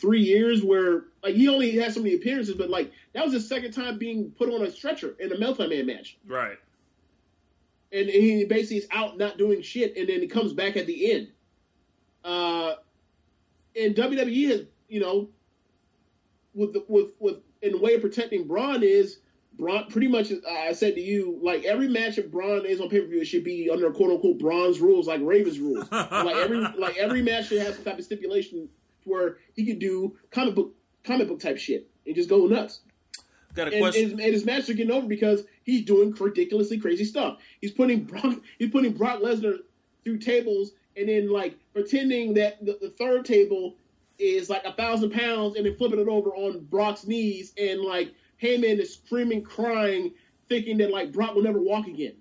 Speaker 6: 3 years, where like he only has so many appearances, but like that was his second time being put on a stretcher in a multi-man match.
Speaker 5: Right.
Speaker 6: And he basically is out not doing shit, and then he comes back at the end. And WWE has, with in the way of protecting Braun is Braun pretty much. I said to you, like every match of Braun is on pay-per-view, it should be under quote unquote Braun's rules, like Raven's rules. every match should have some type of stipulation where he could do comic book type shit and just go nuts.
Speaker 5: Got a question.
Speaker 6: And his matches are getting over because he's doing ridiculously crazy stuff. He's putting Brock Lesnar through tables, and then like pretending that the third table is like 1,000 pounds, and then flipping it over on Brock's knees, and like Heyman is screaming, crying, thinking that like Brock will never walk again.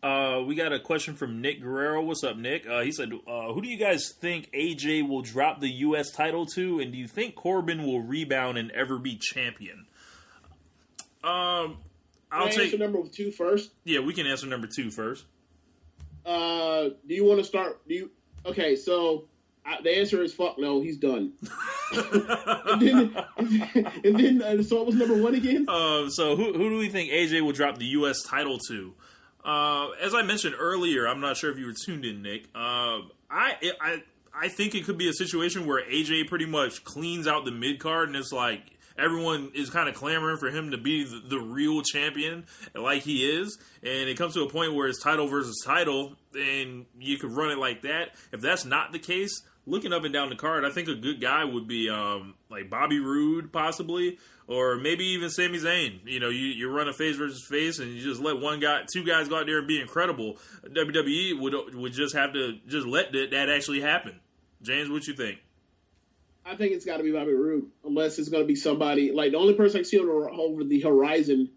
Speaker 5: We got a question from Nick Guerrero. What's up, Nick? He said, who do you guys think AJ will drop the U.S. title to, and do you think Corbin will rebound and ever be champion? I'll
Speaker 6: answer number 2 first.
Speaker 5: Yeah, we can answer number 2 first.
Speaker 6: Do you want to start? Okay, so the answer is fuck no, he's done. and then so what was number 1 again?
Speaker 5: So who do we think AJ will drop the U.S. title to? As I mentioned earlier, I'm not sure if you were tuned in, Nick. I think it could be a situation where AJ pretty much cleans out the mid card, and it's like everyone is kind of clamoring for him to be the real champion, like he is. And it comes to a point where it's title versus title, and you could run it like that. If that's not the case, looking up and down the card, I think a good guy would be like Bobby Roode, possibly, or maybe even Sami Zayn. You run a face versus face, and you just let two guys go out there and be incredible. WWE would just have to just let that actually happen. James, what you think?
Speaker 6: I think it's got to be Bobby Roode, unless it's going to be somebody like the only person I can see over the horizon.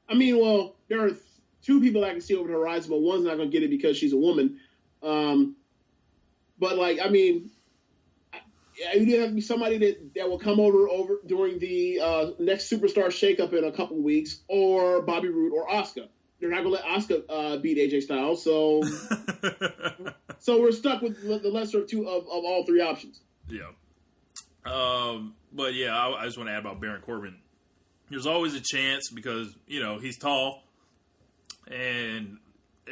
Speaker 6: I mean, well, there are 2 people I can see over the horizon, but one's not going to get it because she's a woman. But like, I mean, you have to be somebody that will come over during the next Superstar shakeup in a couple of weeks, or Bobby Roode or Asuka. They're not going to let Asuka beat AJ Styles, so we're stuck with the lesser of 2 of all 3 options.
Speaker 5: Yeah. But yeah, I just want to add about Baron Corbin. There's always a chance because, he's tall, and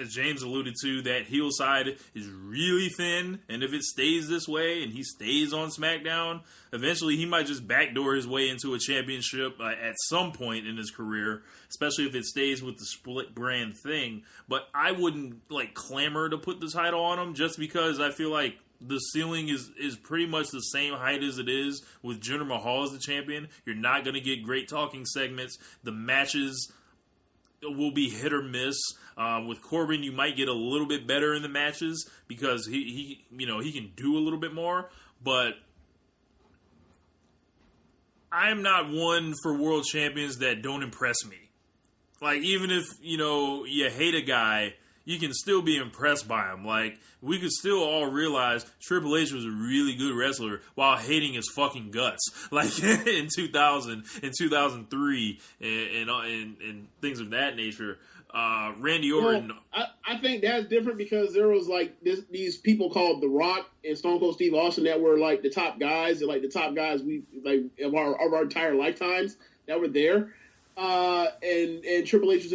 Speaker 5: as James alluded to, that heel side is really thin, and if it stays this way and he stays on SmackDown, eventually he might just backdoor his way into a championship at some point in his career, especially if it stays with the split brand thing. But I wouldn't clamor to put the title on him, just because I feel like the ceiling is pretty much the same height as it is with Jinder Mahal as the champion. You're not going to get great talking segments. The matches will be hit or miss. With Corbin, you might get a little bit better in the matches because he can do a little bit more. But I'm not one for world champions that don't impress me. Like, even if, you hate a guy, you can still be impressed by him. Like, we could still all realize Triple H was a really good wrestler while hating his fucking guts. Like, in 2000, in 2003, and things of that nature. Randy Orton.
Speaker 6: Well, I think that's different because there was, these people called The Rock and Stone Cold Steve Austin that were, the top guys, of our entire lifetimes that were there. And and Triple H was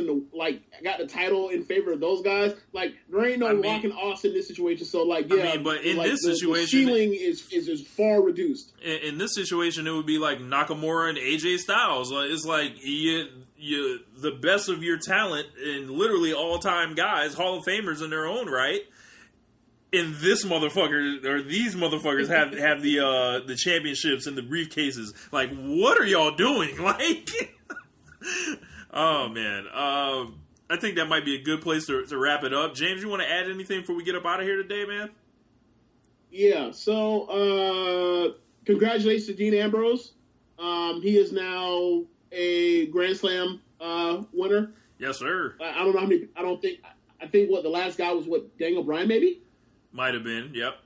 Speaker 6: got the title in favor of those guys. Like, there ain't no Rock and Austin in this situation. So, like, yeah,
Speaker 5: I mean, but in this situation,
Speaker 6: the ceiling is far reduced.
Speaker 5: In this situation, it would be like Nakamura and AJ Styles. Like, it's like you the best of your talent and literally all-time guys, Hall of Famers in their own right. And this motherfucker, or these motherfuckers have the championships and the briefcases. Like, what are y'all doing? Like, oh man, I think that might be a good place to wrap it up. James, you want to add anything before we get up out of here today, man?
Speaker 6: Yeah. So, congratulations to Dean Ambrose. He is now a Grand Slam winner.
Speaker 5: Yes, sir.
Speaker 6: I don't know how many. I think the last guy was Daniel Bryan, maybe.
Speaker 5: Might have been, yep.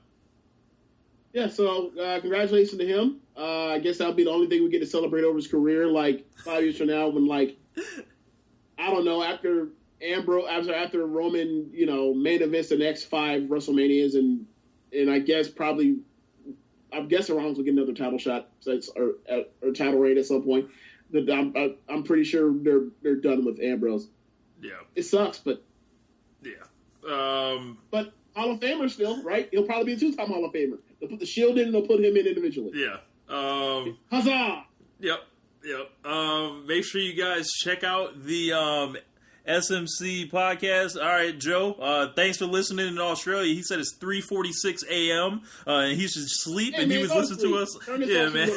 Speaker 6: Yeah, so congratulations to him. I guess that'll be the only thing we get to celebrate over his career, like 5 years from now when, like, I don't know, after Roman, main events the next 5 WrestleManias, and I guess I'm guessing Rollins will get another title shot or title reign at some point. I'm pretty sure they're done with Ambrose.
Speaker 5: Yeah.
Speaker 6: It sucks, but...
Speaker 5: Yeah.
Speaker 6: But... Hall of Famer still, right? He'll probably be a 2-time Hall of Famer. They'll put the Shield in and they'll put him in individually.
Speaker 5: Yeah.
Speaker 6: Huzzah!
Speaker 5: Yep. Make sure you guys check out the SMC podcast. All right, Joe. Thanks for listening in Australia. He said it's 3:46 a.m. And he should sleep, and he was listening to us. Yeah, man.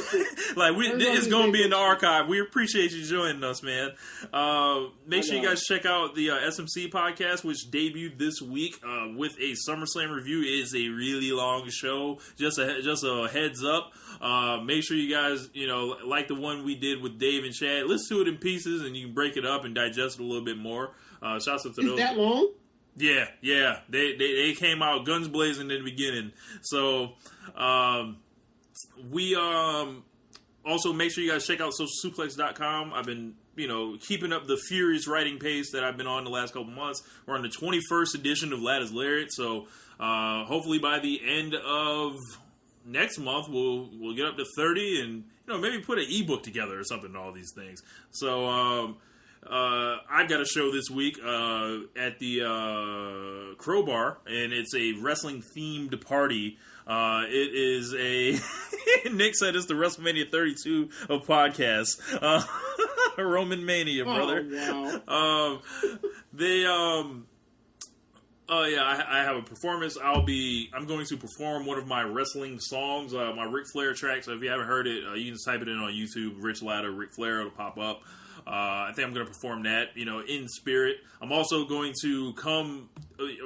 Speaker 5: Like it's going to be in the archive. We appreciate you joining us, man. Make sure you guys check out the SMC podcast, which debuted this week with a SummerSlam review. It is a really long show. Just a heads up. Make sure you guys, like the one we did with Dave and Chad, listen to it in pieces, and you can break it up and digest it a little bit more. Shouts out to those.
Speaker 6: Is that long?
Speaker 5: Yeah. They came out guns blazing in the beginning. So, we also make sure you guys check out socialsuplex.com. I've been, keeping up the furious writing pace that I've been on the last couple months. We're on the 21st edition of Lattice Lariat. So, hopefully by the end of next month we'll get up to 30 and maybe put an ebook together or something, all these things. So I've got a show this week at the Crowbar, and it's a wrestling themed party. It is a Nick said it's the WrestleMania 32 of podcasts. Roman Mania, brother.
Speaker 6: Oh, wow.
Speaker 5: I have a performance. I'm going to perform one of my wrestling songs, my Ric Flair track. So if you haven't heard it, you can just type it in on YouTube, Rich Latta, Ric Flair, it'll pop up. I think I'm going to perform that, in spirit. I'm also going to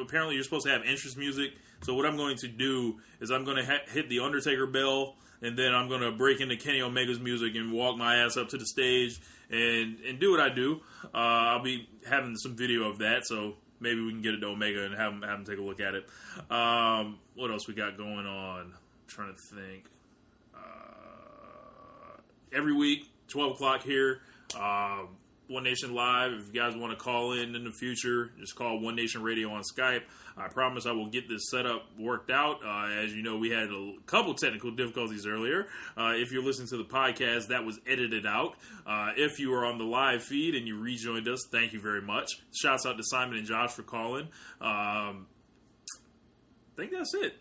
Speaker 5: apparently you're supposed to have entrance music. So what I'm going to do is I'm going to hit the Undertaker bell, and then I'm going to break into Kenny Omega's music and walk my ass up to the stage and do what I do. I'll be having some video of that, so maybe we can get it to Omega and have him take a look at it. What else we got going on? I'm trying to think. Every week, 12 o'clock here, One Nation Live. If you guys want to call in the future, just call One Nation Radio on Skype. I promise I will get this setup worked out. As you know, we had a couple technical difficulties earlier. If you're listening to the podcast, that was edited out. If you are on the live feed and you rejoined us, thank you very much. Shouts out to Simon and Josh for calling. I think that's it.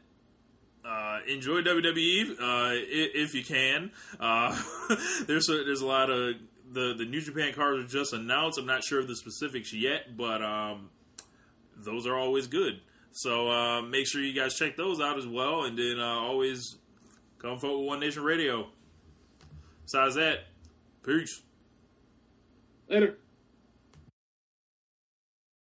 Speaker 5: Enjoy WWE if you can. There's a lot of the New Japan cards are just announced. I'm not sure of the specifics yet, but those are always good. So make sure you guys check those out as well, and then always come forward with One Nation Radio. Besides that, peace.
Speaker 6: Later.